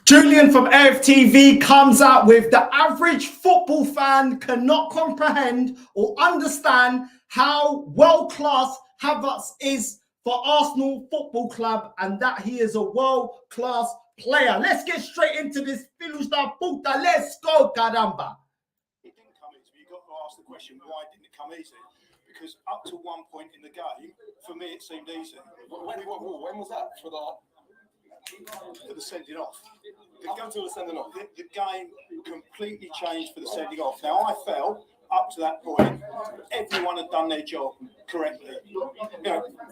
Julian from AFTV comes out with the average football fan cannot comprehend or understand how world-class Havertz is for Arsenal Football Club and that he is a world-class player. Let's get straight into this. Filhos da puta, let's go, caramba. It didn't come easy. You've got to ask the question, why didn't it come easy? Because up to one point in the game, for me, it seemed easy. When was that? For the sending off. The sending off. The game completely changed for the sending off. Now, I felt up to that point, everyone had done their job correctly.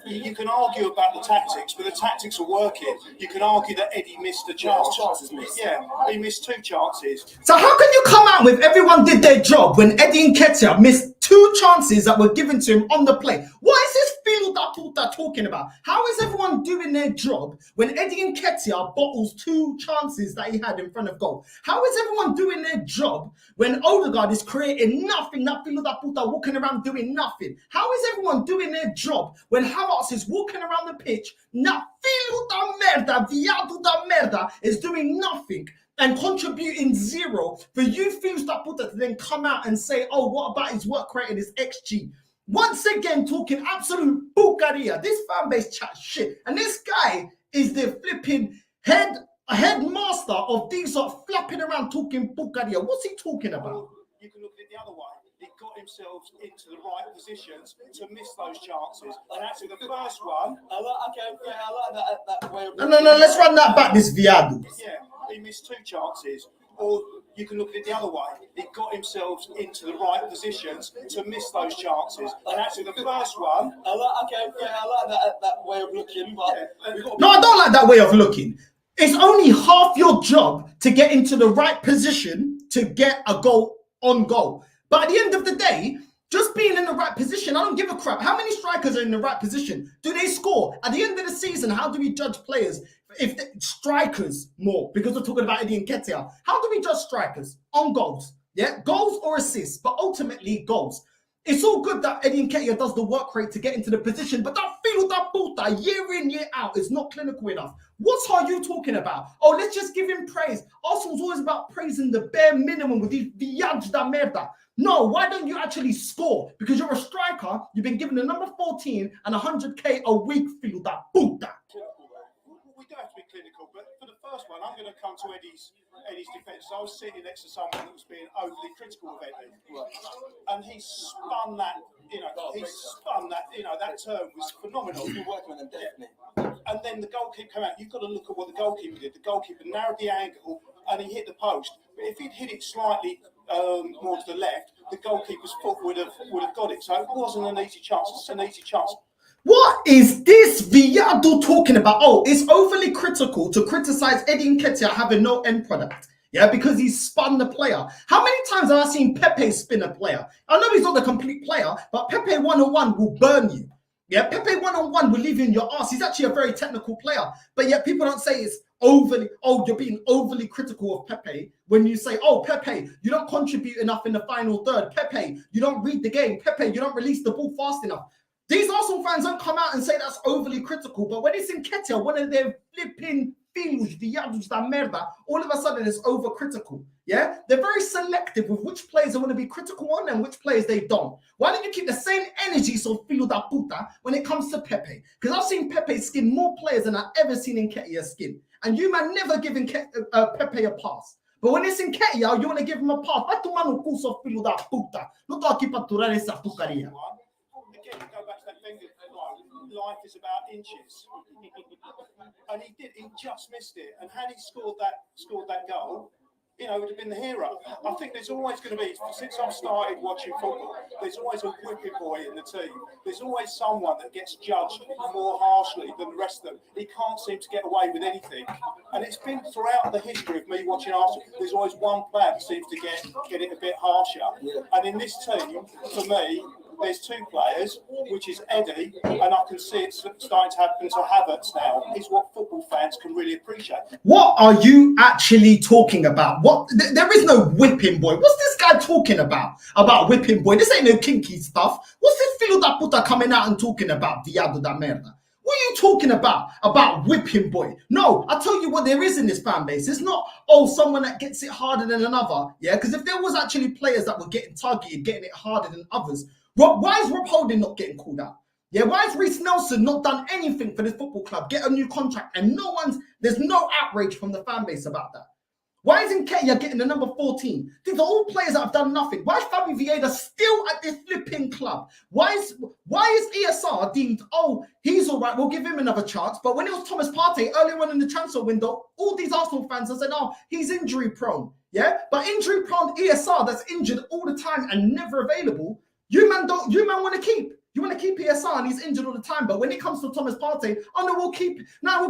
You can argue about the tactics, but the tactics are working. You can argue that Eddie missed a chance. Chances missed. Yeah, he missed 2 chances. So how can you come out with everyone did their job when Eddie Nketiah missed 2 chances that were given to him on the play? What is this Filhos da puta talking about? How is everyone doing their job when Eddie Nketiah bottles 2 chances that he had in front of goal? How is everyone doing their job when Odegaard is creating nothing? That Filhos da puta walking around doing nothing. How is everyone doing their job when Havertz is walking around the pitch? Na filho da merda, viado da merda is doing nothing and contributing 0 for you Filhos da puta to then come out and say, oh, what about his work rate and his XG? Once again, talking absolute bucaria. This fan base chat shit. And this guy is the flipping headmaster of these sort of flapping around talking bucaria. What's he talking about? You can look at it the other way. He got himself into the right positions to miss those chances. And actually, the first one. I like that way of. No, let's run that back, this viado. Yeah, he missed 2 chances. Or you can look at it the other way. He got himself into the right positions to miss those chances. And actually, the first one. I like that way of looking, but No, I don't like that way of looking. It's only half your job to get into the right position to get a goal on goal. But at the end of the day, just being in the right position, I don't give a crap. How many strikers are in the right position? Do they score? At the end of the season, how do we judge players? If strikers more, because we're talking about Eddie Nketiah. How do we judge strikers? On goals. Yeah, goals or assists, but ultimately goals. It's all good that Eddie Nketiah does the work rate to get into the position, but that Filhos da puta, year in, year out, is not clinical enough. What are you talking about? Oh, let's just give him praise. Arsenal's always about praising the bare minimum with these viados da merda. No, why don't you actually score? Because you're a striker, you've been given the number 14 and 100k a week, Filhos da puta. We don't have to be clinical, but for the first one, I'm going to come to Eddie's defence. I was sitting next to someone that was being overly critical of Eddie, and he spun that. That term was phenomenal. you're working on them, definitely. And then the goalkeeper came out. You've got to look at what the goalkeeper did. The goalkeeper narrowed the angle and he hit the post. But if he'd hit it slightly more to the left, the goalkeeper's foot would have got it. So it wasn't an easy chance. It's an easy chance. What is this viado talking about? Oh, it's overly critical to criticize Eddie Nketiah having no end product. Yeah, because he spun the player. How many times have I seen Pepe spin a player? I know he's not the complete player, but Pepe 1-on-1 will burn you. Yeah, Pepe 1-on-1 will leave you in your ass. He's actually a very technical player, but yet people don't say it's overly, oh, you're being overly critical of Pepe when you say, oh, Pepe, you don't contribute enough in the final third. Pepe, you don't read the game. Pepe, you don't release the ball fast enough. These Arsenal fans don't come out and say that's overly critical, but when it's Nketiah, one of their flipping filhos, viados da merda, all of a sudden it's overcritical. Yeah, they're very selective with which players they want to be critical on and which players they don't. Why don't you keep the same energy, so Filhos da puta, when it comes to Pepe? Because I've seen Pepe skin more players than I've ever seen Nketiah skin, and you man never giving Pepe a pass. But when it's Nketiah, you want to give him a pass. Vai tomar no cu, so filho da puta. Não tô aqui para aturar essa porcaria. Again, go back to that thing that life is about inches. And he just missed it. And had he scored that goal, it would have been the hero. I think there's always going to be, since I've started watching football, there's always a whipping boy in the team. There's always someone that gets judged more harshly than the rest of them. He can't seem to get away with anything. And it's been throughout the history of me watching Arsenal, there's always one player that seems to get it a bit harsher. And in this team, for me, there's 2 players, which is Eddie, and I can see it's starting to happen to Havertz now. Is what football fans can really appreciate. What are you actually talking about? What? There is no whipping boy. What's this guy talking about? About whipping boy? This ain't no kinky stuff. What's this Filhos da puta coming out and talking about? Viado da merda. What are you talking about? About whipping boy? No, I tell you what there is in this fan base. It's not, oh, someone that gets it harder than another. Yeah, because if there was actually players that were getting targeted, getting it harder than others, why is Rob Holding not getting called out? Yeah, why has Reece Nelson not done anything for this football club, get a new contract, and there's no outrage from the fan base about that? Why isn't Nketiah getting the number 14? These are all players that have done nothing. Why is Fabi Vieira still at this flipping club? Why is ESR deemed, oh, he's all right, we'll give him another chance? But when it was Thomas Partey earlier on in the transfer window, all these Arsenal fans have said, oh, he's injury prone. Yeah, but injury prone ESR that's injured all the time and never available, you man want to keep. You want to keep ESR and he's injured all the time. But when it comes to Thomas Partey, oh no, we'll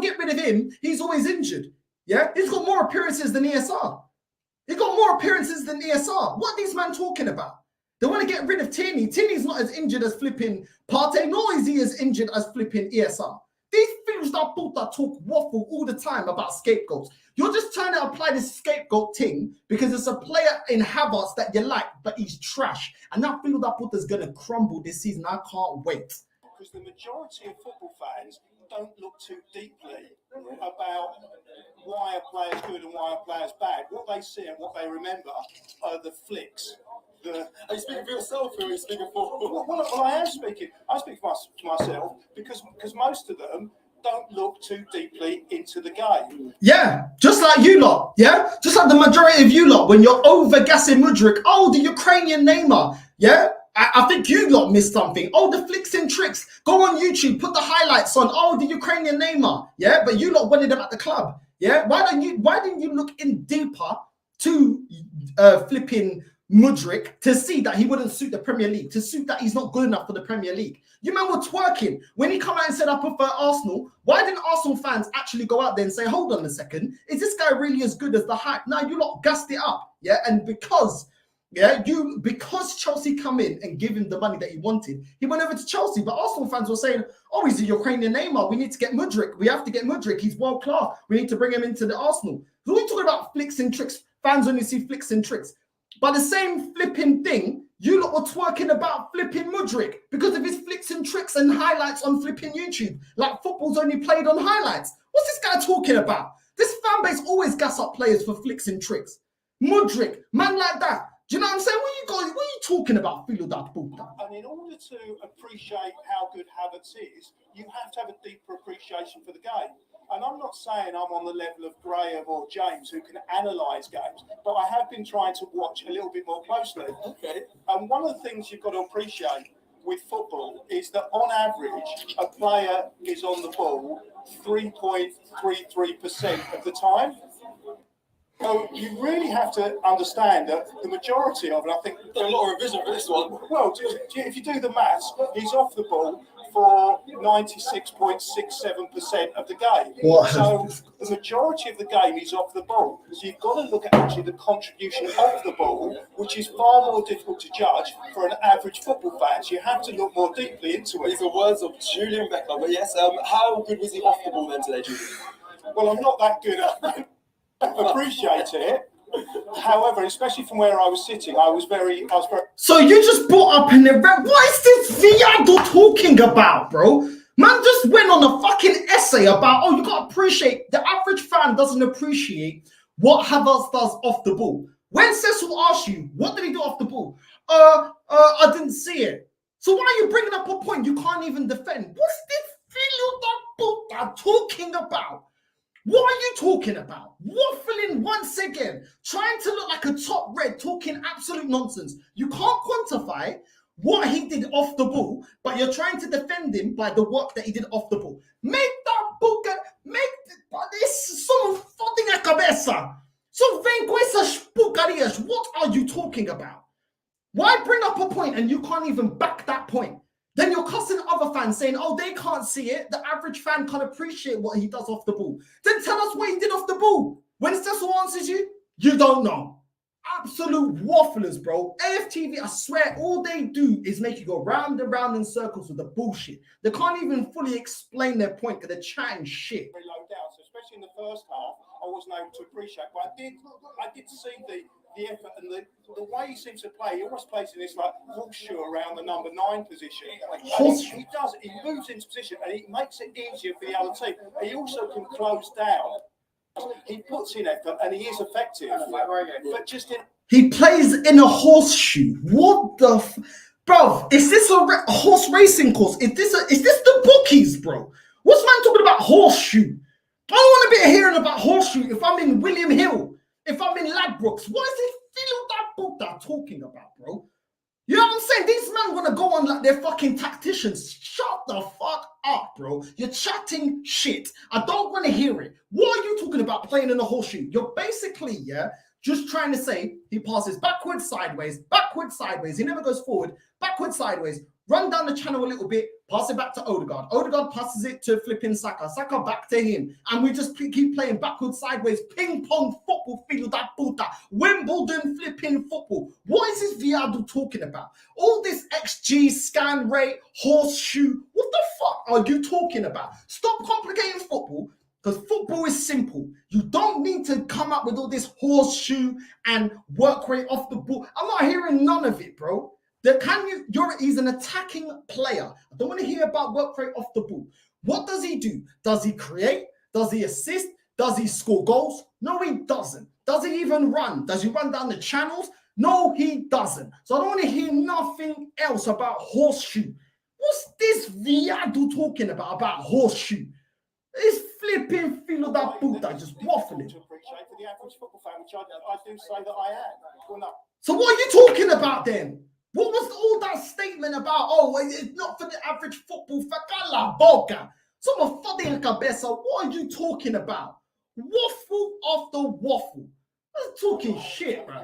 get rid of him. He's always injured. Yeah, he's got more appearances than ESR. He's got more appearances than ESR. What are these men talking about? They want to get rid of Tierney. Tierney's not as injured as flipping Partey, nor is he as injured as flipping ESR. These films that talk waffle all the time about scapegoats. You're just trying to apply this scapegoat thing because it's a player in Havertz that you like, but he's trash. And that field that is going to crumble this season. I can't wait. Because the majority of football fans don't look too deeply about why a player's good and why a player's bad. What they see and what they remember are the flicks. Are you speaking for yourself or are you speaking for? Well, I am speaking. I speak for myself because most of them don't look too deeply into the game. Yeah, just like you lot. Yeah, just like the majority of you lot when you're over-gassing Mudryk. Oh, the Ukrainian Neymar. Yeah. I think you lot missed something. Oh, the flicks and tricks. Go on YouTube, put the highlights on. Oh, the Ukrainian Neymar. Yeah, but you lot wanted him at the club. Yeah, why didn't you look in deeper to flipping Mudryk to see that he wouldn't suit the Premier League, to suit that he's not good enough for the Premier League? You man were twerking when he come out and said I prefer Arsenal. Why didn't Arsenal fans actually go out there and say, hold on a second, is this guy really as good as the hype? No, you lot gassed it up. Yeah, and because Chelsea come in and give him the money that he wanted, he went over to Chelsea. But Arsenal fans were saying, oh, he's a Ukrainian Neymar. We need to get Mudryk. We have to get Mudryk. He's world class. We need to bring him into the Arsenal. So we're talking about flicks and tricks. Fans only see flicks and tricks. But the same flipping thing, you lot were twerking about flipping Mudryk because of his flicks and tricks and highlights on flipping YouTube. Like football's only played on highlights. What's this guy talking about? This fan base always gas up players for flicks and tricks. Mudryk, man like that. Do you know what I'm saying? What are you talking about, Philo da puta? And in order to appreciate how good Havertz is, you have to have a deeper appreciation for the game. And I'm not saying I'm on the level of Graham or James who can analyse games, but I have been trying to watch a little bit more closely. Okay. And one of the things you've got to appreciate with football is that on average, a player is on the ball 3.33% of the time. So you really have to understand that the majority of it, I think, a lot of revision for this one. Well, if you do the maths, he's off the ball for 96.67% of the game. What? So the majority of the game he's off the ball. So you've got to look at actually the contribution of the ball, which is far more difficult to judge for an average football fan. So you have to look more deeply into it. These are words of Julian Becker. But yes, how good was he off the ball then today, Julian? Well, I'm not that good at appreciate it. However, especially from where I was sitting, I was very. So you just brought up in the what is this Viado talking about, bro? Man just went on a fucking essay about, oh, you gotta appreciate, the average fan doesn't appreciate what Havertz does off the ball. When Cecil asks you, what did he do off the ball? I didn't see it. So why are you bringing up a point you can't even defend? What's this Viado talking about? What are you talking about? Waffling once again, trying to look like a top red, talking absolute nonsense. You can't quantify what he did off the ball, but you're trying to defend him by the work that he did off the ball. Make that book, this some fucking a cabeza. So vem com essas porcarias. What are you talking about? Why bring up a point and you can't even back that point? Then you're cussing other fans saying, oh, they can't see it. The average fan can't appreciate what he does off the ball. Then tell us what he did off the ball. When Cecil answers you, you don't know. Absolute wafflers, bro. AFTV, I swear, all they do is make you go round and round in circles with the bullshit. They can't even fully explain their point because they're chatting shit. Very low down, so especially in the first half, I wasn't able to appreciate. But I did see the effort and the way he seems to play. He almost plays in this like horseshoe around the number 9 position. He does. He moves into position and he makes it easier for the other team. He also can close down. He puts in effort and he is effective. But just in. He plays in a horseshoe. What the bro? Is this a horse racing course? Is this the bookies, bro? What's man talking about horseshoe? I don't want to be hearing about horseshoe if I'm in William Hill, if I'm in Ladbrokes. What is this feel that book that talking about, bro? You know what I'm saying? These men want to go on like they're fucking tacticians. Shut the fuck up, bro. You're chatting shit. I don't want to hear it. What are you talking about playing in a horseshoe? You're basically, just trying to say he passes backwards, sideways. He never goes forward. Backwards, sideways. Run down the channel a little bit. Pass it back to Odegaard. Odegaard passes it to flipping Saka. Saka back to him. And we just keep playing backwards, sideways. Ping pong football. Feel that puta. Wimbledon flipping football. What is this Viado talking about? All this XG, scan rate, horseshoe. What the fuck are you talking about? Stop complicating football. Because football is simple. You don't need to come up with all this horseshoe and work rate off the ball. I'm not hearing none of it, bro. He's an attacking player. I don't want to hear about work rate off the ball. What does he do? Does he create? Does he assist? Does he score goals? No, he doesn't. Does he even run? Does he run down the channels? No, he doesn't. So I don't want to hear nothing else about horseshoe. What's this Viado talking about horseshoe? It's flipping feel that puta, just waffling. To appreciate for the average football fan, which I do say that I am. Well, no. So what are you talking about then? What was all that statement about? Oh, it's not for the average football fan. Cala boca. Some fucking cabeza. What are you talking about? Waffle after waffle. I'm talking shit, bro.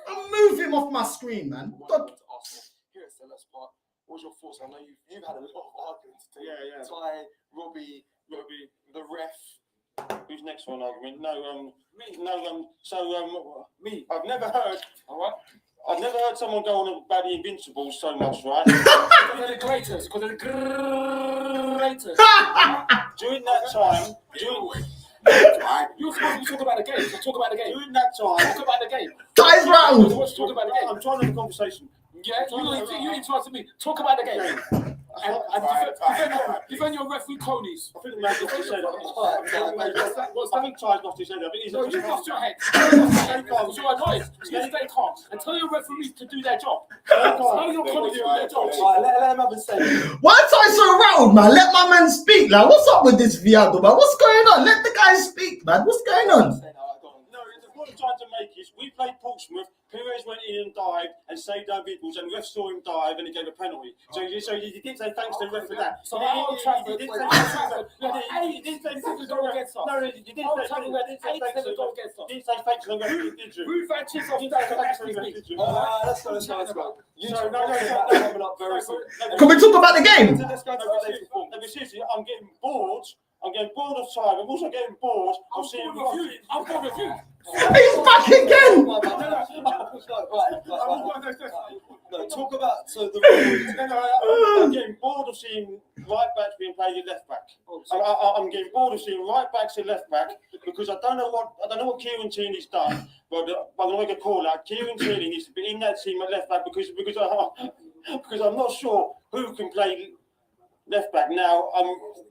I'm moving off my screen, man. Here at the last part. What's your thoughts? I know you've had a lot of arguments today. Yeah. Ty, Robbie, the ref. Who's next one argument? No, me. No, me. I've never heard. All right. I've never heard someone go on about the Invincibles so much, right? Because they're the greatest. Because they're the greatest. During that time, You're supposed to talk about the game. Talk about the game. During that time, Talk about the game. Guys round. You're supposed to talk about the game. I'm trying to have a conversation. Yeah, you interrupted me. Talk about the game. Defend your referee conies. I think the man got to say that. I think Ty's got to say that. No, you've lost your head. Because you're annoyed. You stay calm and tell your referees to do their job. Tell your colleagues to do their job. Let him have a say. Why am I so rattled, man? Let my man speak. Like, what's up with this Viado, man? What's going on? Let the guy speak, man. What's going on? No, the point I'm trying to make is we played Portsmouth. Perez went in and dived and saved our vehicles, and the ref saw him dive and he gave a penalty. So you did say thanks to the ref for that. So at Old Trafford, you didn't say thanks to the goal against us. No, you didn't say thanks to the goal against us. You didn't say thanks to the ref, did you? Ruth and Chisholm didn't say thanks to me. Let's go. Can we talk about the game? Let's go. No, seriously, I'm getting bored. I'm getting bored of time. I'm also getting bored of seeing. I'm bored with you. He's back again. No, talk about I'm getting bored of seeing right backs being played in left back. I'm getting bored of seeing right backs in left back because I don't know what Kieran Tierney's done. But I'm going to call out. Kieran Tierney needs to be in that team at left back because I'm not sure who can play left back now.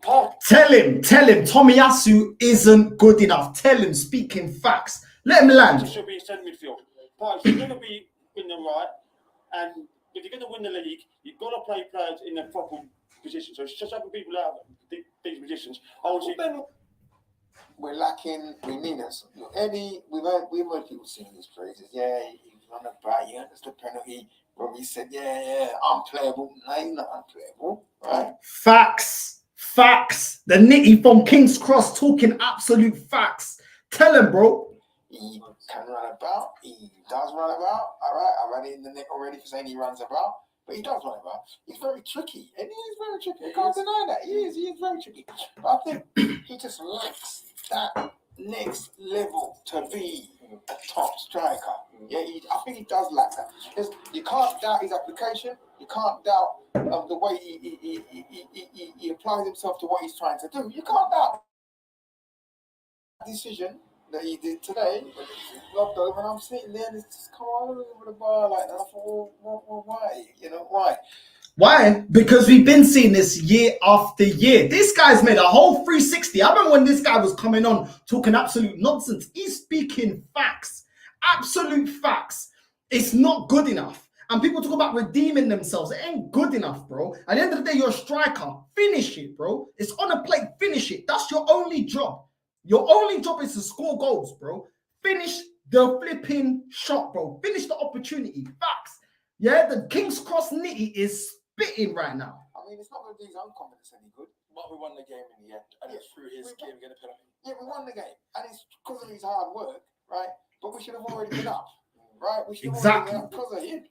Tell him, Tomiyasu isn't good enough. Tell him, speaking facts. Let him land. Should be in centre midfield. But if you're going to be in the right, and if you're going to win the league, you've got to play players in the proper position. So it's just having people out of these positions. We're lacking. We need us. Eddie, we've heard people singing his praises. Yeah, he's on the back. He understood penalty. Robbie said, yeah, unplayable. No, he's not unplayable, right? Facts. The Nitty from King's Cross talking absolute facts. Tell him, bro. He can run about. He does run about. All right, I ran it in the neck already for saying he runs about. But he does run about. He's very tricky. And he is very tricky. I can't deny that. He is very tricky. But I think he just lacks that next level to be a top striker. Yeah, I think he does lack that. Because you can't doubt his application. You can't doubt the way he applies himself to what he's trying to do. You can't doubt decision that he did today, looked over, and I'm sitting there, and it's just come all over the bar like that. I thought, well, why? You know, why? Why? Because we've been seeing this year after year. This guy's made a whole 360. I remember when this guy was coming on talking absolute nonsense. He's speaking facts, absolute facts. It's not good enough. And people talk about redeeming themselves. It ain't good enough, bro. At the end of the day, you're a striker. Finish it, bro. It's on a plate. Finish it. That's your only job. Your only job is to score goals, bro. Finish the flipping shot, bro. Finish the opportunity. Facts. Yeah, the King's Cross Nitty is spitting right now. I mean, it's not going to do his own confidence any good. But we won the game in the end, and it's through his game getting a penalty. Yeah, we won the game, and it's because of his hard work, right? But we should have already been up, right? We should have already been up because of him.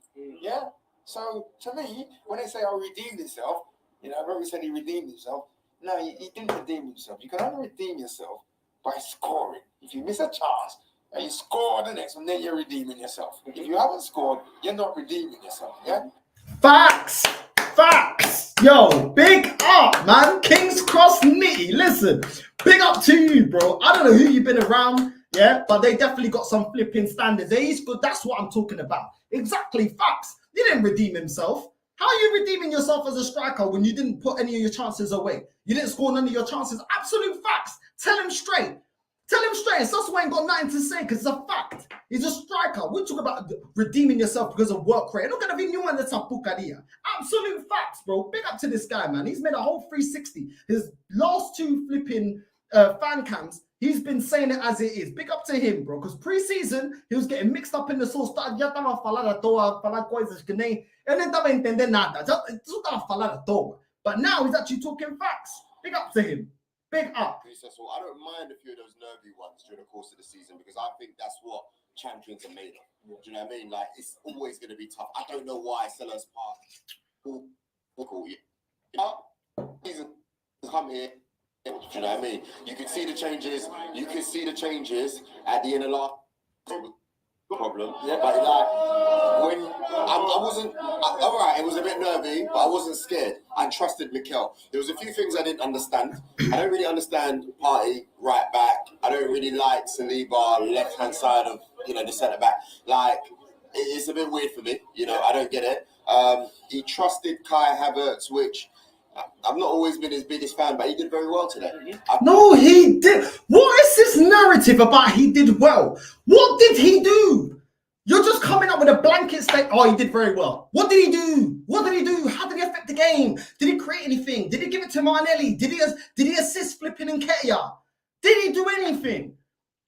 Yeah. So to me, when they say, "Oh, redeemed himself," you know, Robbie said he redeemed himself. No, he didn't redeem himself. You can only redeem yourself by scoring. If you miss a chance and you score the next one, then you're redeeming yourself. If you haven't scored, you're not redeeming yourself. Yeah. Facts. Facts. Yo, big up, man. King's Cross Nitty. Listen, big up to you, bro. I don't know who you've been around, yeah, but they definitely got some flipping standards. He's good. That's what I'm talking about. Exactly. Facts. He didn't redeem himself. How are you redeeming yourself as a striker when you didn't put any of your chances away? You didn't score none of your chances. Absolute facts. Tell him straight. Tell him straight. Sassuolo ain't got nothing to say because it's a fact. He's a striker. We're talking about redeeming yourself because of work rate. Not going to be new one that's a pucaria. Absolute facts, bro. Big up to this guy, man. He's made a whole 360. His last two flipping fan cams, he's been saying it as it is. Big up to him, bro. Because pre-season, he was getting mixed up in the sauce. Ya estaba a falar a toa, falar coisas que nem... Ele não estava a entender nada. Só estava a falar a toa. But now he's actually talking facts. Big up to him. Big up. Well, I don't mind a few of those nervy ones during the course of the season because I think that's what champions are made of. Do you know what I mean? Like, it's always going to be tough. I don't know why Sellers Park season come here. Do you know what I mean? You can see the changes. You can see the changes at the end of last problem. Yeah, but like when I wasn't all right, it was a bit nervy, but I wasn't scared. I trusted Mikel. There was a few things I didn't understand. I don't really understand Partey right back. I don't really like Saliba left hand side of the centre back. Like it's a bit weird for me. I don't get it. He trusted Kai Havertz, which I've not always been his biggest fan, but he did very well today. No, he did. What is this narrative about he did well? What did he do? You're just coming up with a blanket statement. Oh, he did very well. What did he do? What did he do? How did he affect the game? Did he create anything? Did he give it to Martinelli? Did he assist flipping Nketiah? Did he do anything?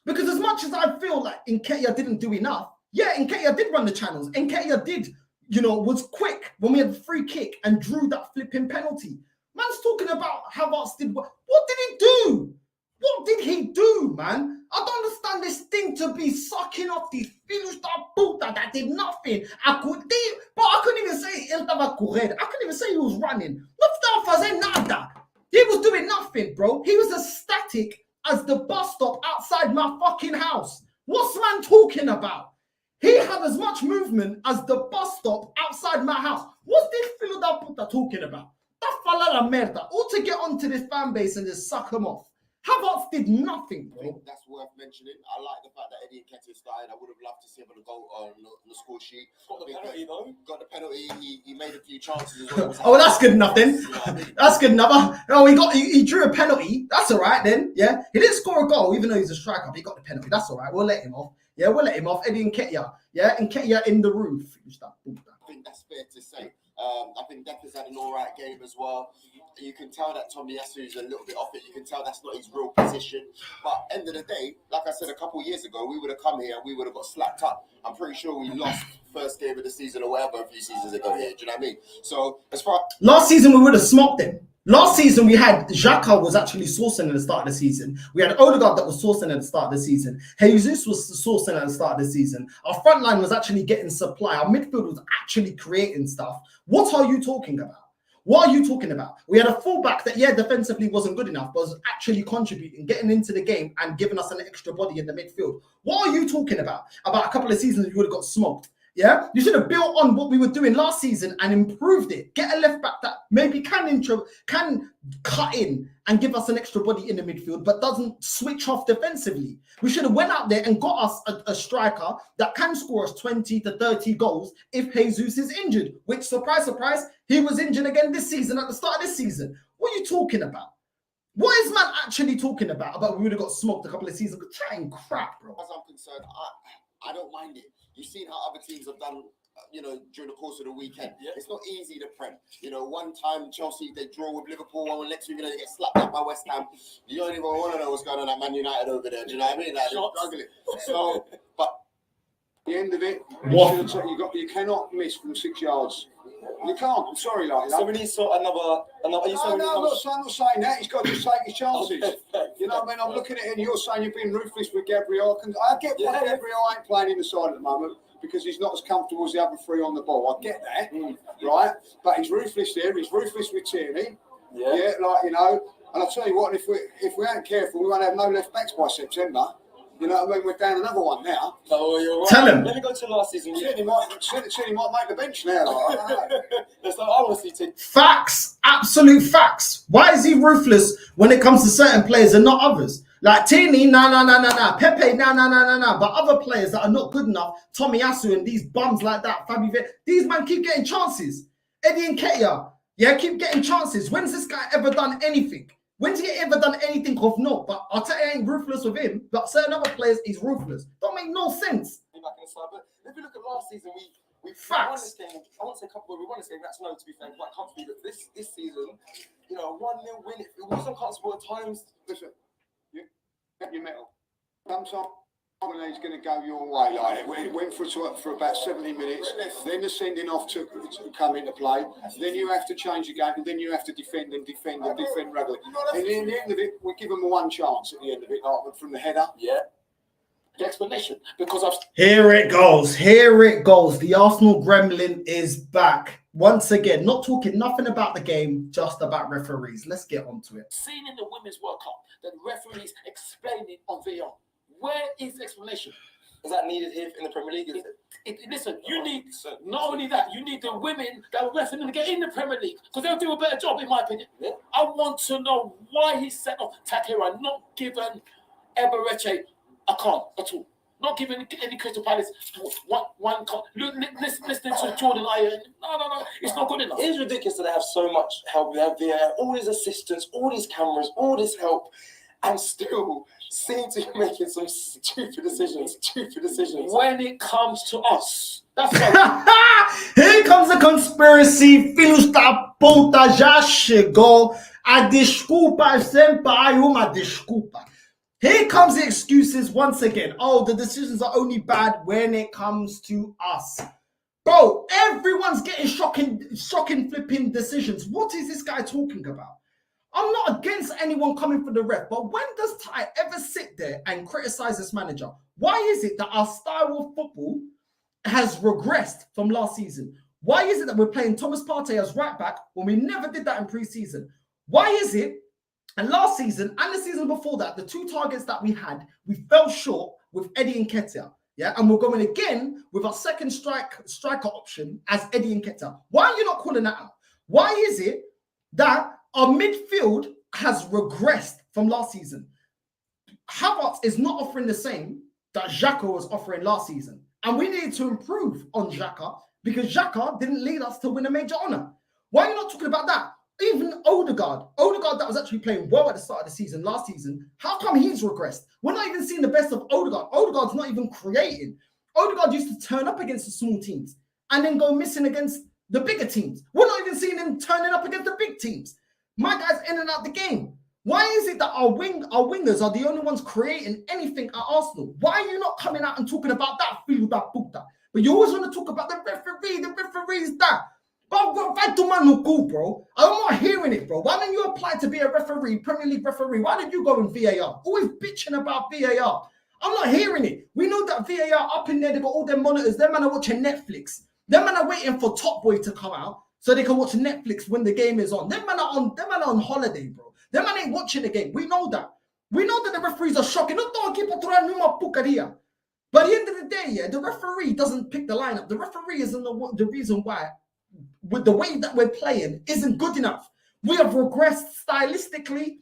Because as much as I feel like Nketiah didn't do enough, yeah, Nketiah did run the channels. Nketiah did, was quick when we had the free kick and drew that flipping penalty. Man's talking about Havertz did what? What did he do? What did he do, man? I don't understand this thing to be sucking off these filhos da puta that did nothing. But I couldn't even say ele estava correndo. I couldn't even say he was running. Não estava fazendo nada. He was doing nothing, bro. He was as static as the bus stop outside my fucking house. What's man talking about? He had as much movement as the bus stop outside my house. What's this filho da puta talking about? That fala la merda. All to get onto this fan base and just suck him off. Havertz did nothing, bro. I think that's worth mentioning. I like the fact that Eddie Nketiah started. I would have loved to see him on the goal on the score sheet. Got the penalty though. Got the penalty. He made a few chances as well. Oh, that's good enough then. That's good enough. Oh, he drew a penalty. That's all right then. Yeah, he didn't score a goal even though he's a striker. But he got the penalty. That's all right. We'll let him off. Yeah, we'll let him off. Eddie Nketiah. Yeah, Nketiah in the roof. I think that's fair to say. I think Depp has had an all right game as well. You can tell that Tomiyasu is a little bit off it. You can tell that's not his real position. But end of the day, like I said a couple of years ago, we would have come here and we would have got slapped up. I'm pretty sure we lost first game of the season or whatever a few seasons ago here. Do you know what I mean? So as far last season, we would have smoked them. Last season, we had Xhaka was actually sourcing at the start of the season. We had Odegaard that was sourcing at the start of the season. Jesus was sourcing at the start of the season. Our front line was actually getting supply. Our midfield was actually creating stuff. What are you talking about? What are you talking about? We had a fullback that, yeah, defensively wasn't good enough, but was actually contributing, getting into the game and giving us an extra body in the midfield. What are you talking about? About a couple of seasons, we would have got smoked. Yeah, you should have built on what we were doing last season and improved it. Get a left back that maybe can cut in and give us an extra body in the midfield, but doesn't switch off defensively. We should have went out there and got us a striker that can score us 20 to 30 goals if Jesus is injured, which, surprise, surprise, he was injured again this season at the start of this season. What are you talking about? What is man actually talking about? About we would have got smoked a couple of seasons ago. Trying crap, bro. As I'm concerned, I don't mind it. You've seen how other teams have done, during the course of the weekend. Yeah. It's not easy to Prem. One time Chelsea, they draw with Liverpool, and next week they get slapped up by West Ham. You don't even want to know what's going on at Man United over there. Do you know what I mean? Like, they're struggling. So, but at the end of it, you cannot miss from 6 yards. You can't. I'm sorry, like that. So we need another. I'm not saying that. He's got to just take his chances. You know what I mean? I'm looking at it and you're saying you're being ruthless with Gabriel. I get why Gabriel ain't playing in the side at the moment because he's not as comfortable as the other three on the ball. I get that, right? But he's ruthless there. He's ruthless with Tierney. Yeah, and I'll tell you what, if we ain't careful, we won't have no left backs by September. You know what I mean? We're down another one now. Oh, you're right. Tell him. Let me go to last season. Tierney might make the bench now. That's what I want to see, Tim. Facts, absolute facts. Why is he ruthless when it comes to certain players and not others? Like Tierney, nah. Pepe, nah. But other players that are not good enough, Tomiyasu and these bums like that, these man keep getting chances. Eddie Nketiah, keep getting chances. When's this guy ever done anything? When's he ever done anything of note? But Arteta ain't ruthless with him. But certain other players, he's ruthless. Don't make no sense. Back in the side, but if you look at last season, we won Facts. this game. I won't say we won this game. That's no, to be fair, quite comfortably. But this season, 1-0 win. It wasn't comfortable at times. Listen, you get your metal. Sometimes when he's going to go your way like it. It went for about 70 minutes. Then the sending off to come into play. Then you have to change the game, and then you have to defend regularly. And in the end of it, we give them one chance at the end of it, like from the header. Yeah. The explanation, because Here it goes. The Arsenal gremlin is back once again. Not talking nothing about the game, just about referees. Let's get onto it. seen in the Women's World Cup that referees explaining on VAR. Where is the explanation? Is that needed here in the Premier League? Listen, you need, not only that, you need the women that are refereeing to get in the Premier League because they'll do a better job, in my opinion. Yeah. I want to know why he set off Takehira, not given Eberechi a card at all. Not giving any Crystal Palace one card. Listening to Jordan Iron. No. It's not good enough. It is ridiculous that they have so much help. They have VAR, all these assistants, all these cameras, all this help, and still seem to be making some stupid decisions. When it comes to us. That's why. Here comes the conspiracy. Filhos da puta já chegou. A desculpa sempre uma desculpa. Here comes the excuses once again. Oh, the decisions are only bad when it comes to us. Bro, everyone's getting shocking flipping decisions. What is this guy talking about? I'm not against anyone coming for the ref, but when does Ty ever sit there and criticize this manager? Why is it that our style of football has regressed from last season? Why is it that we're playing Thomas Partey as right back when we never did that in pre-season? Why is it, and last season and the season before that, the two targets that we had, we fell short with Eddie Nketiah, and we're going again with our second striker option as Eddie Nketiah. Why are you not calling that out? Why is it that our midfield has regressed from last season? Havertz is not offering the same that Xhaka was offering last season. And we needed to improve on Xhaka because Xhaka didn't lead us to win a major honour. Why are you not talking about that? Even Odegaard that was actually playing well at the start of the season, last season, how come he's regressed? We're not even seeing the best of Odegaard. Odegaard's not even creating. Odegaard used to turn up against the small teams and then go missing against the bigger teams. We're not even seeing him turning up against the big teams. My guy's in and out the game. Why is it that our wingers are the only ones creating anything at Arsenal? Why are you not coming out and talking about that? But you always want to talk about the referees that. But bro, I'm not hearing it, bro. Why don't you apply to be a referee, Premier League referee? Why did you go in VAR? Always bitching about VAR. I'm not hearing it. We know that VAR up in there, they got all their monitors. Them man are watching Netflix. Them man are waiting for Top Boy to come out so they can watch Netflix when the game is on. Them man are on holiday, bro. Them man ain't watching the game. We know that. We know that the referees are shocking. No, don't keep throwing my pucaria. But at the end of the day, yeah, the referee doesn't pick the lineup. The referee isn't the reason why, with the way that we're playing, isn't good enough. We have regressed stylistically.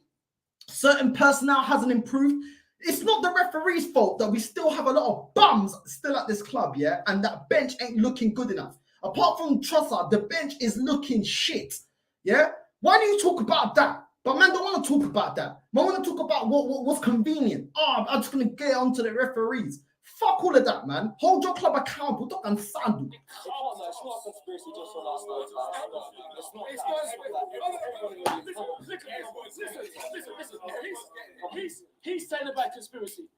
Certain personnel hasn't improved. It's not the referee's fault that we still have a lot of bums still at this club, yeah? And that bench ain't looking good enough. Apart from Trossard, the bench is looking shit, yeah? Why do you talk about that? But man, don't want to talk about that. Man, want to talk about what's convenient. Oh, I'm just going to get onto the referees. Fuck all of that, man. Hold your club accountable. Don't understand. It's not a conspiracy just for last night. Listen. He's saying about conspiracy.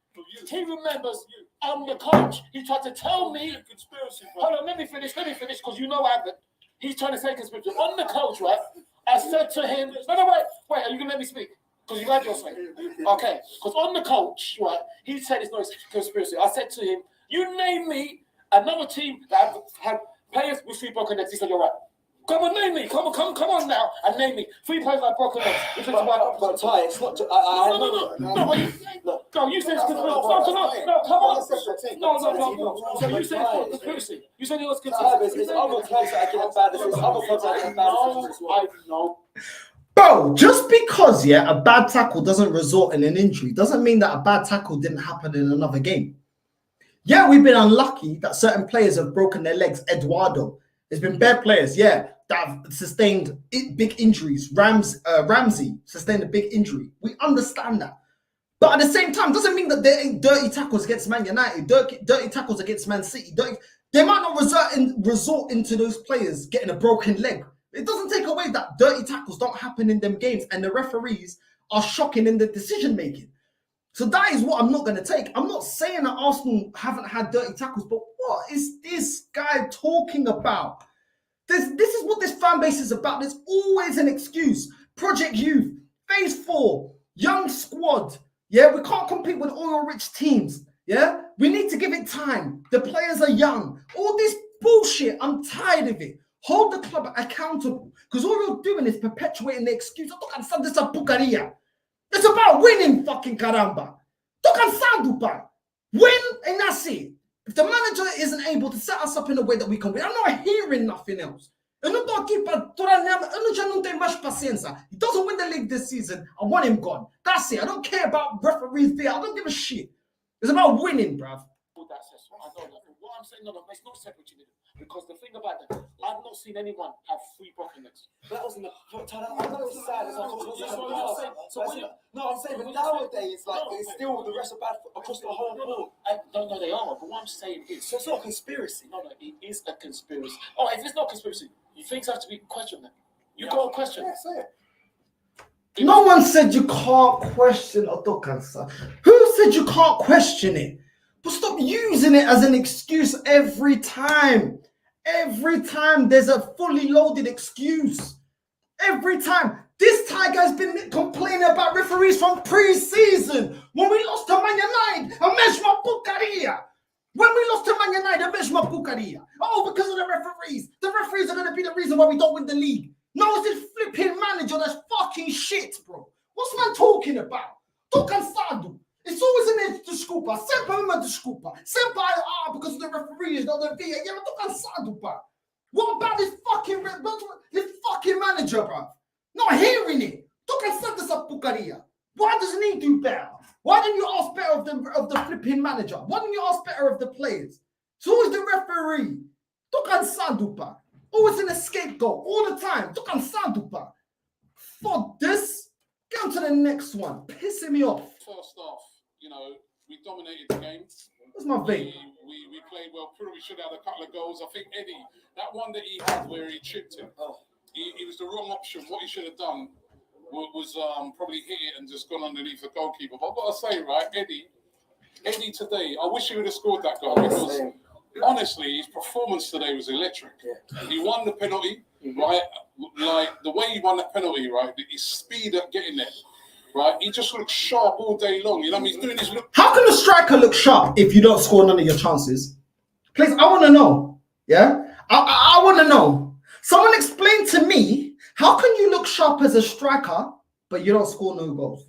He remembers I'm the coach. He tried to tell me conspiracy. Hold on, let me finish, because you know I haven't. He's trying to say conspiracy. On the coach, right? I said to him, no, wait, are you gonna let me speak? Because you had your say. Okay, because on the coach, right, he said it's not a conspiracy. I said to him, you name me another team that have players with 3 broken legs. He said, you're right. Come on, name me. Come on now and name me 3 players like broken legs. But Ty, it's not. No, you said it's conspiracy. No, come on. No. So you said it's conspiracy. You said it was conspiracy. It's other clubs that are getting bad. It's other clubs that are getting bad. I know. Bro, just because, yeah, a bad tackle doesn't result in an injury doesn't mean that a bad tackle didn't happen in another game. Yeah, we've been unlucky that certain players have broken their legs. Eduardo. There's been bad players, yeah, that have sustained big injuries. Ramsey sustained a big injury. We understand that. But at the same time, doesn't mean that there ain't dirty tackles against Man United, dirty tackles against Man City. They might not resort into those players getting a broken leg. It doesn't take away that dirty tackles don't happen in them games and the referees are shocking in the decision making. So that is what I'm not going to take. I'm not saying that Arsenal haven't had dirty tackles, but what is this guy talking about? This is what this fan base is about. There's always an excuse. Project Youth, Phase 4, young squad. Yeah, we can't compete with oil-rich teams. Yeah, we need to give it time. The players are young. All this bullshit, I'm tired of it. Hold the club accountable, because all you're doing is perpetuating the excuse. It's about winning, fucking caramba. Win, and that's it. If the manager isn't able to set us up in a way that we can win, I'm not hearing nothing else. He doesn't win the league this season. I want him gone. That's it. I don't care about referees there. I don't give a shit. It's about winning, bruv. What I'm saying, no, it's not separate. Because the thing about that, I've not seen anyone have 3 broken legs. That was in the. I know it's sad. I'm saying, but nowadays, like, it's still the rest are bad across the whole board. No, they are. But what I'm saying is, so it's not a conspiracy. No, it is a conspiracy. Oh, if it's not a conspiracy, things have to be questioned. Then you got a question. Yeah, say it. No one said you can't question Otokansa. Who said you can't question it? But stop using it as an excuse every time. Every time there's a fully loaded excuse. Every time. This Tiger has been complaining about referees from pre-season. When we lost to Man United, When we lost to Man United, oh, because of the referees. The referees are going to be the reason why we don't win the league. No, it's this flipping manager that's fucking shit, bro. What's man talking about? Tocansado. It's always an desculpa. Sempre uma desculpa. Sempre, because of the referees, not the VAR. Yeah, Tocansado, bro. What about this fucking manager, bro? Not hearing it. Tocansado essa porcaria. Why doesn't he do better? Why didn't you ask better of the flipping manager? Why didn't you ask better of the players? So who's the referee? Tocansado, bro. Always in a scapegoat all the time. Tocansado. For this, get on to the next one. Pissing me off. First off, we dominated the game. That's my vape. We played well. Probably should have had a couple of goals. I think Eddie, that one that he had where he chipped it, he was the wrong option. What he should have done was probably hit it and just gone underneath the goalkeeper. But I've got to say, right, Eddie today, I wish he would have scored that goal because honestly, his performance today was electric. Yeah. He won the penalty, right? Like the way he won that penalty, right? His speed at getting there, right? He just looked sharp all day long. You know what I mean? He's doing his look. How can a striker look sharp if you don't score none of your chances? Please, I want to know. Yeah? I want to know. Someone explain to me, how can you look sharp as a striker, but you don't score no goals?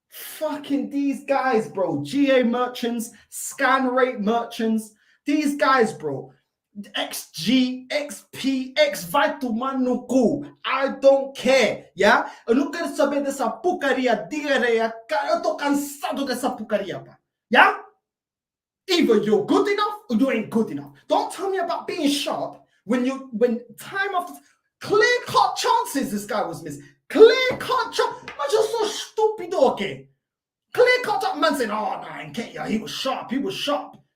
Fucking these guys, bro. GA merchants, scan rate merchants. These guys, bro. XG, XP, X Vital Manuku. I don't care. Yeah? Eu não quero saber dessa porcaria. Eu tô cansado dessa porcaria, pá. Yeah? Either you're good enough or you ain't good enough. Don't tell me about being sharp when time after clear cut chances this guy was missing. Clear cut chance. Man, just so stupid, okay? Clear cut man saying, oh no, in Kenya, he was sharp.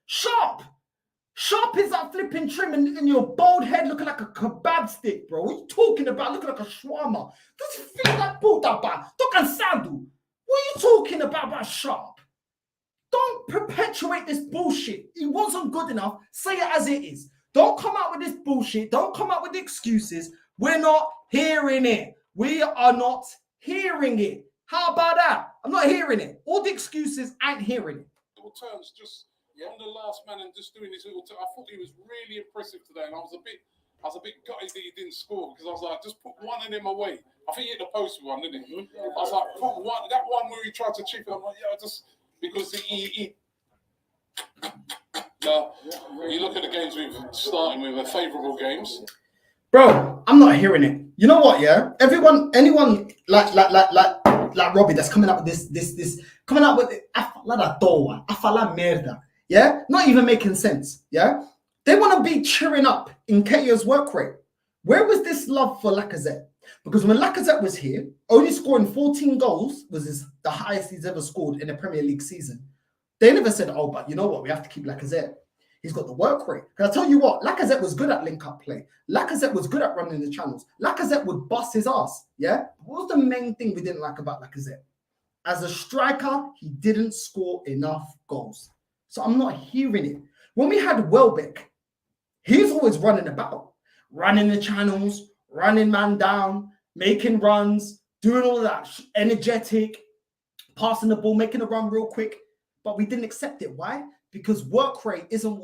Sharp is that flipping trim in your bald head looking like a kebab stick, bro. What are you talking about? Looking like a shawarma. Does it feel like puta ba? Tô cansado. What are you talking about sharp? Don't perpetuate this bullshit. He wasn't good enough. Say it as it is. Don't come out with this bullshit. Don't come out with excuses. We're not hearing it. We are not hearing it. How about that? I'm not hearing it. All the excuses, I ain't hearing it. Terms, just on the last man and just doing this little. I thought he was really impressive today, and I was a bit gutted that he didn't score because I was like, just put one of them away. I think he hit the post with one, didn't he? I was like, put one. That one where he tried to chip it. I'm like, yeah, just because he you look at the games we've starting with, are favourable games. Bro, I'm not hearing it. You know what? Yeah, anyone like Robbie that's coming up with this coming up with afala merda. Yeah, not even making sense. Yeah, they want to be cheering up in Kenya's work rate. Where was this love for Lacazette? Because when Lacazette was here, only scoring 14 goals was the highest he's ever scored in a Premier League season. They never said, oh, but you know what? We have to keep Lacazette. He's got the work rate. Because I tell you what, Lacazette was good at link-up play. Lacazette was good at running the channels. Lacazette would bust his ass, yeah? What was the main thing we didn't like about Lacazette? As a striker, he didn't score enough goals. So I'm not hearing it. When we had Welbeck, he's always running about, running the channels, running man down, making runs, doing all of that, energetic, passing the ball, making a run real quick. But we didn't accept it. Why? Because work rate isn't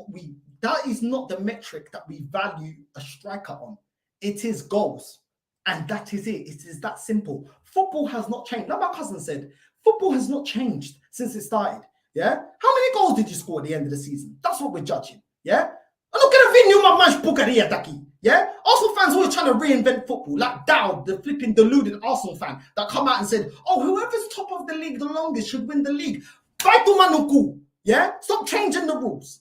that is not the metric that we value a striker on. It is goals. And that is it. It is that simple. Football has not changed. Like my cousin said, football has not changed since it started. Yeah? How many goals did you score at the end of the season? That's what we're judging. Yeah? I'm not gonna win you my match porcaria daki. Yeah? Arsenal fans always trying to reinvent football. Like Dowd, the flipping deluded Arsenal fan that come out and said, oh, whoever's top of the league the longest should win the league. Vital Manuku. Yeah? Stop changing the rules.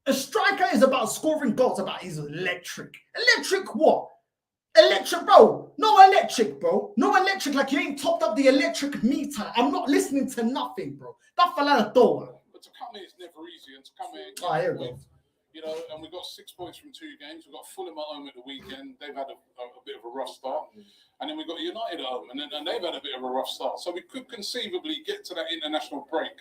A striker is about scoring goals, about he's electric. Electric what? Electric, bro. No electric, bro. No electric, like you ain't topped up the electric meter. I'm not listening to nothing, bro. That fell out of door. But to come here is never easy, and to come here, here we go. You know, and we got 6 points from 2 games. We've got Fulham at home at the weekend. They've had a bit of a rough start. And then we've got United at home, and they've had a bit of a rough start. So we could conceivably get to that international break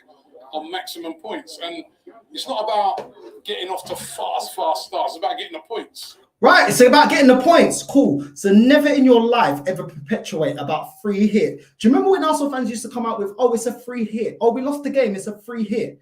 on maximum points. And it's not about getting off to fast starts. It's about getting the points. Right, it's about getting the points. Cool. So never in your life ever perpetuate about free hit. Do you remember when Arsenal fans used to come out with, oh, it's a free hit. Oh, we lost the game. It's a free hit.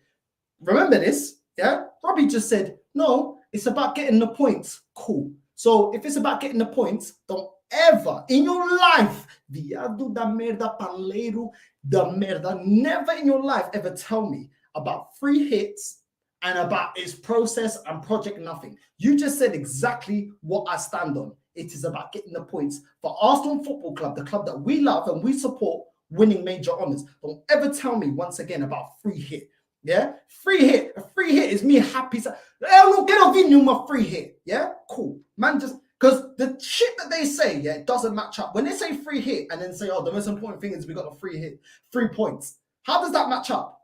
Remember this? Yeah? Robbie just said, no, it's about getting the points. Cool. So if it's about getting the points, don't ever in your life, viado da merda, panleiro da merda, never in your life ever tell me about free hits and about its process and project nothing. You just said exactly what I stand on. It is about getting the points for Arsenal Football Club, the club that we love and we support, winning major honors. Don't ever tell me once again about free hit. Yeah, free hit. A free hit is me happy. I'll get off in my free hit. Yeah, cool, man. Just because the shit that they say, yeah, it doesn't match up. When they say free hit and then say, oh, the most important thing is we got a free hit, 3 points. How does that match up?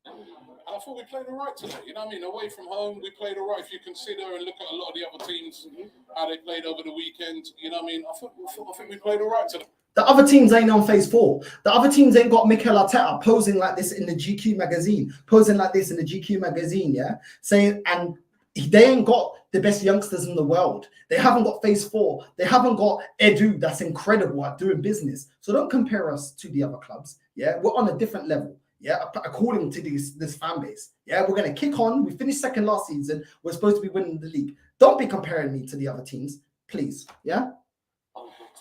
And I thought we played all right today. You know what I mean? Away from home, we played all right. If you consider and look at a lot of the other teams, how they played over the weekend, you know what I mean? I think we played all right today. The other teams ain't on phase 4. The other teams ain't got Mikel Arteta posing like this in the GQ magazine, yeah? Saying, and they ain't got the best youngsters in the world. They haven't got phase 4. They haven't got Edu that's incredible at doing business. So don't compare us to the other clubs, yeah? We're on a different level, yeah? According to this fan base, yeah? We're going to kick on. We finished second last season. We're supposed to be winning the league. Don't be comparing me to the other teams, please, yeah?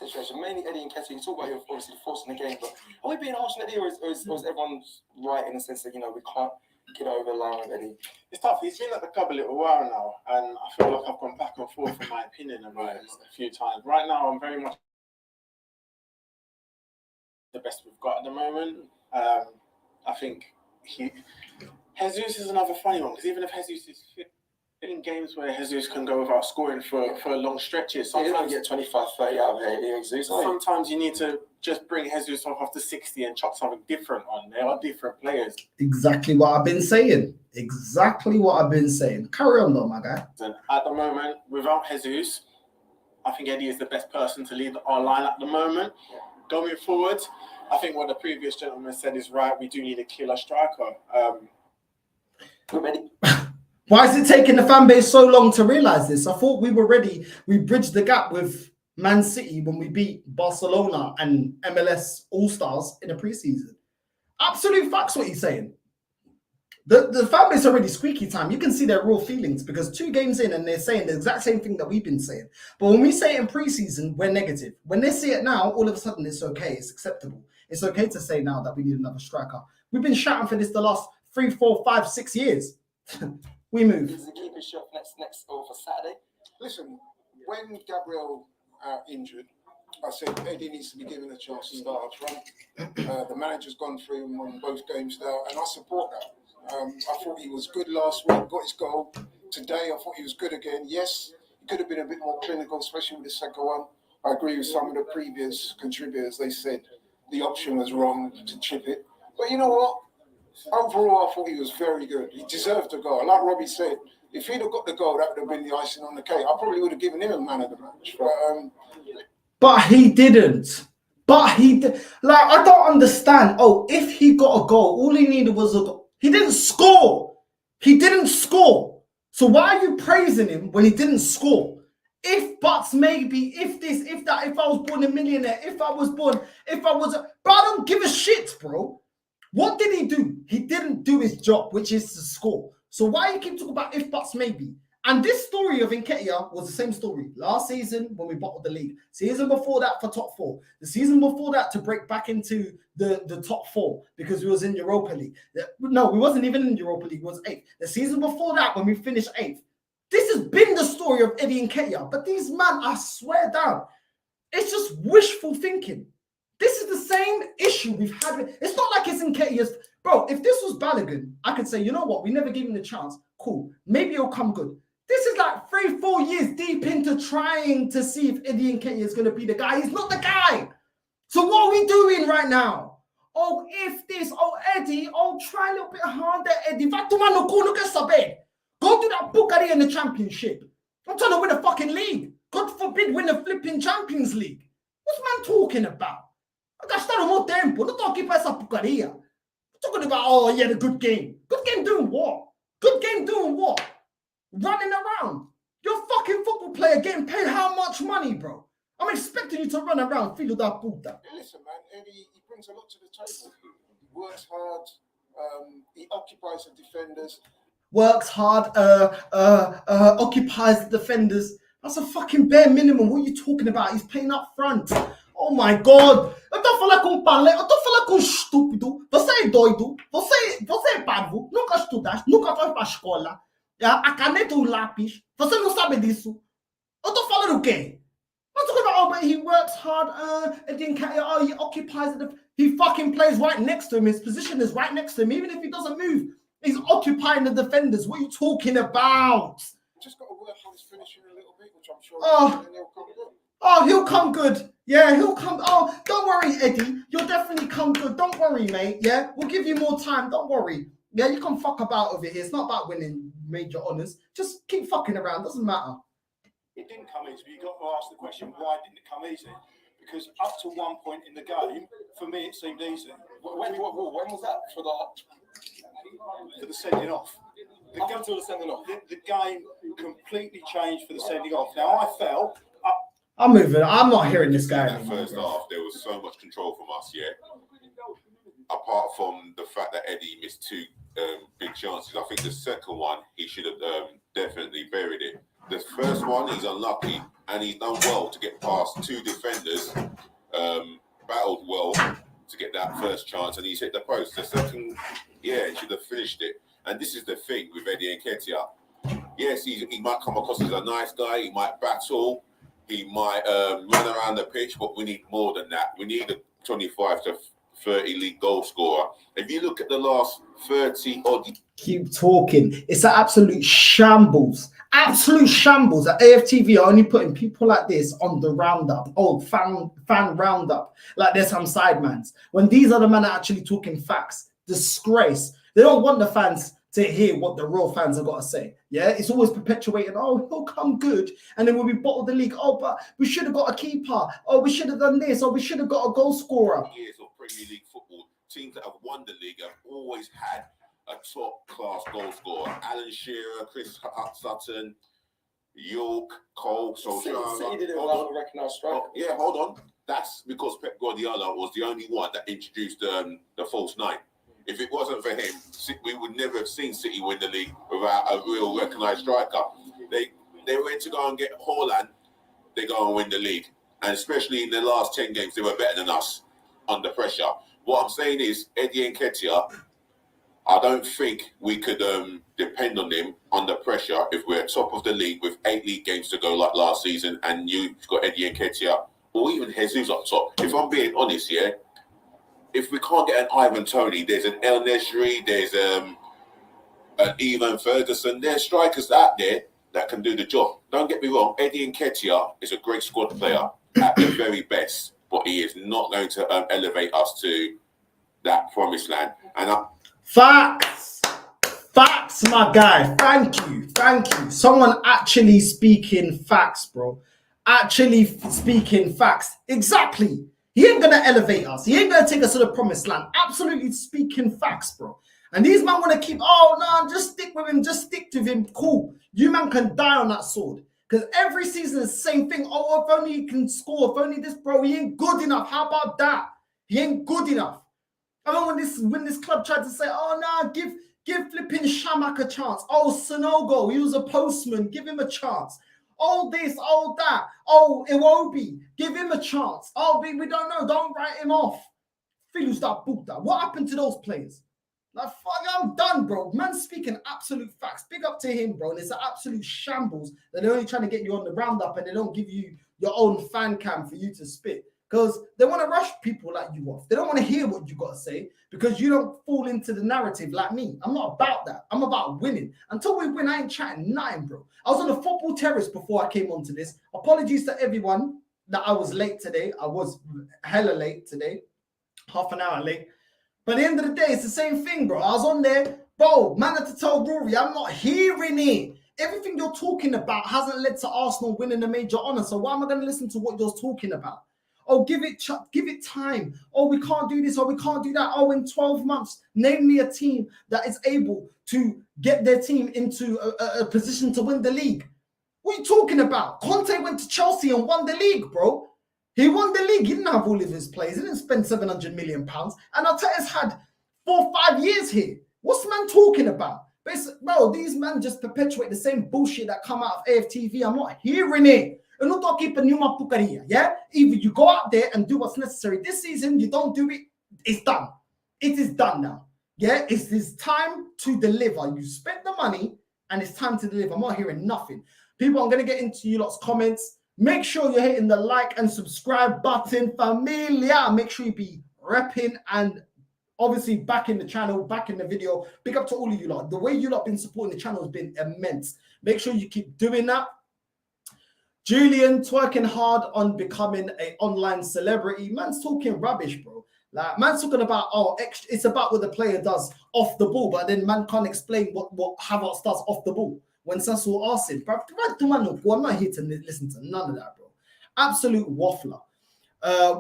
situation. Mainly Eddie and Ketty. You talk about your obviously forcing the game, but are we being harsh on Eddie, or is everyone right in the sense that, you know, we can't get over the line with Eddie? It's tough. He's been at the club a little while now, and I feel like I've gone back and forth in my opinion about him a few times. Right now, I'm very much the best we've got at the moment. I think Jesus is another funny one, because even if Jesus is fit, in games where Jesus can go without scoring for long stretches, Sometimes you don't get 25, 30 out of Eddie Jesus. Sometimes you need to just bring Jesus off the 60 and chuck something different on. They are different players. Exactly what I've been saying. Exactly what I've been saying. Carry on though, my guy. And at the moment, without Jesus, I think Eddie is the best person to lead our line at the moment. Going forward, I think what the previous gentleman said is right. We do need a killer striker. Why is it taking the fan base so long to realize this? I thought we were ready. We bridged the gap with Man City when we beat Barcelona and MLS All-Stars in the preseason. Absolute facts what he's saying. The fan base already squeaky time. You can see their real feelings, because 2 games in and they're saying the exact same thing that we've been saying. But when we say it in preseason, we're negative. When they see it now, all of a sudden it's okay. It's acceptable. It's okay to say now that we need another striker. We've been shouting for this the last 3, 4, 5, 6 years. We move. Is the keeper shot next or for Saturday? Listen, when Gabriel injured, I said Eddie needs to be given a chance to start up front. The manager's gone through him on both games now, and I support that. I thought he was good last week, got his goal. Today, I thought he was good again. Yes, he could have been a bit more clinical, especially with the second one. I agree with some of the previous contributors. They said the option was wrong to chip it. But you know what? Overall, I thought he was very good. He deserved a goal. Like Robbie said, if he'd have got the goal, that would have been the icing on the cake. I probably would have given him a man of the match. But he didn't. But he did. Like, I don't understand. Oh, if he got a goal, all he needed was a goal. He didn't score. He didn't score. So why are you praising him when he didn't score? If buts, maybe, if this, if that, if I was born a millionaire, if I was, bro, I don't give a shit, bro. What did he do? He didn't do his job, which is to score. So why you keep talking about if buts, maybe? And this story of Nketiah was the same story last season when we bottled the league. Season before that for top 4. The season before that to break back into the top 4 because we was in Europa League. No, we wasn't even in Europa League. It was 8th. The season before that when we finished 8th. This has been the story of Eddie Nketiah. But these man, I swear down, it's just wishful thinking. This is the same issue we've had. It's not like it's Nketiah's. Bro, if this was Balogun, I could say, you know what? We never gave him the chance. Cool. Maybe it'll come good. This is like 3-4 years deep into trying to see if Eddie Nketiah is going to be the guy. He's not the guy. So what are we doing right now? Oh, if this, oh, Eddie, oh, try a little bit harder, Eddie. Go do that Bukari in the championship. I'm trying to win a fucking league. God forbid win a flipping Champions League. What's man talking about? I got started more tempo. Not talking about essa Bukaria. Talking about, oh, yeah, the good game. Good game doing what? Good game doing what? Running around. You're a fucking football player getting paid how much money, bro? I'm expecting you to run around, feel that puta. Listen, man, Eddie, he brings a lot to the table. He works hard. He occupies the defenders. Works hard, occupies the defenders. That's a fucking bare minimum. What are you talking about? He's playing up front. Oh my God. Eu tô falando com palé, eu tô falando com estúpido. Você é doido. Você é parvo. Nunca estudaste, nunca foi pra escola. A caneta e o lápis. Você não sabe disso. Eu tô falando o quê? I'm talking about, oh, but he works hard. He occupies it. He fucking plays right next to him. His position is right next to him. Even if he doesn't move, he's occupying the defenders. What are you talking about? Just got to work on his finishing a little bit, which I'm sure he'll come good. Oh, he'll come good. Yeah, he'll come. Oh, don't worry, Eddie. You'll definitely come good. Don't worry, mate. Yeah, we'll give you more time. Don't worry. Yeah, you can fuck about over here. It's not about winning major honours. Just keep fucking around. Doesn't matter. It didn't come easy, but you've got to ask the question, why didn't it come easy? Because up to one point in the game, for me, it seemed easy. When was that? For the sending off. Up until the sending off. The game completely changed for the sending off. Now, I felt... I'm moving. I'm not hearing this guy. In that first half, there was so much control from us, yeah. Apart from the fact that Eddie missed 2 big chances, I think the second one, he should have definitely buried it. The first one, he's unlucky, and he's done well to get past 2 defenders, battled well to get that first chance, and he's hit the post. The second, yeah, he should have finished it. And this is the thing with Eddie Nketiah. Yes, he might come across as a nice guy, he might battle, he might run around the pitch, but we need more than that. We need a 25 to 30 league goal scorer. If you look at the last 30 odd... Keep talking. It's an absolute shambles. Absolute shambles. At AFTV are only putting people like this on the roundup. Oh, fan roundup. Like there's some sidemans. When these are the men that are actually talking facts. Disgrace. They don't want the fans to hear what the real fans have got to say. Yeah, it's always perpetuating, oh, he'll come good. And then when we bottle the league, oh, but we should have got a keeper. Oh, we should have done this. Oh, we should have got a goal scorer. Years of Premier League football, teams that have won the league have always had a top-class goal scorer. Alan Shearer, Chris Sutton, York, Cole, Solskjaer. City did it without a recognised striker. Oh, yeah, hold on. That's because Pep Guardiola was the only one that introduced the false 9. If it wasn't for him, we would never have seen City win the league without a real recognised striker. They went to go and get Haaland, they go and win the league. And especially in the last 10 games, they were better than us under pressure. What I'm saying is, Eddie Nketiah, I don't think we could depend on him under pressure if we're top of the league with 8 league games to go like last season and you've got Eddie Nketiah or even Jesus up top. If I'm being honest, yeah, if we can't get an Ivan Toney, there's an El Nesri, there's an Ivan Ferguson. There's strikers out there that can do the job. Don't get me wrong, Eddie Nketiah is a great squad player at the very best, but he is not going to elevate us to that promised land. And Facts, my guy. Thank you. Someone actually speaking facts, bro. Actually speaking facts. Exactly. He ain't gonna elevate us. He ain't gonna take us to the promised land. Absolutely speaking facts, bro. And these men want to keep, oh no, just stick with him, just stick to him. Cool. You man can die on that sword. Because every season is the same thing. Oh, if only he can score, if only this, bro, he ain't good enough. How about that? He ain't good enough. I mean, when this club tried to say, oh no, give flipping Shamak a chance. Oh, Sonogo, he was a postman, give him a chance. Oh, this, oh, that. Oh, Iwobi, give him a chance. Oh, we don't know. Don't write him off. What happened to those players? Like, fuck, I'm done, bro. Man's speaking absolute facts. Big up to him, bro. And it's an absolute shambles that they're only trying to get you on the roundup and they don't give you your own fan cam for you to spit. Because they want to rush people like you off. They don't want to hear what you got to say because you don't fall into the narrative like me. I'm not about that. I'm about winning. Until we win, I ain't chatting nothing, bro. I was on the football terrace before I came onto this. Apologies to everyone that I was late today. I was hella late today. Half an hour late. But at the end of the day, it's the same thing, bro. I was on there. Bro, man had to tell Rory, I'm not hearing it. Everything you're talking about hasn't led to Arsenal winning a major honour. So why am I going to listen to what you're talking about? Oh, give it time. Oh, we can't do this. Oh, we can't do that. Oh, in 12 months, name me a team that is able to get their team into a position to win the league. What are you talking about? Conte went to Chelsea and won the league, bro. He won the league. He didn't have all of his players. He didn't spend £700 million. And Arteta's had 4 or 5 years here. What's the man talking about? Bro, these men just perpetuate the same bullshit that come out of AFTV. I'm not hearing it. Yeah? Either you go out there and do what's necessary. This season, you don't do it, it's done. It is done now. Yeah? It's time to deliver. You spent the money and it's time to deliver. I'm not hearing nothing. People, I'm going to get into you lot's comments. Make sure you're hitting the like and subscribe button. Familia. Make sure you be repping and obviously back in the channel, back in the video. Big up to all of you lot. The way you lot been supporting the channel has been immense. Make sure you keep doing that. Julian twerking hard on becoming an online celebrity. Man's talking rubbish, bro. Like, man's talking about, oh, it's about what the player does off the ball, but then man can't explain what Havertz does off the ball. When Sasso asks him, I'm not here to listen to none of that, bro. Absolute waffler.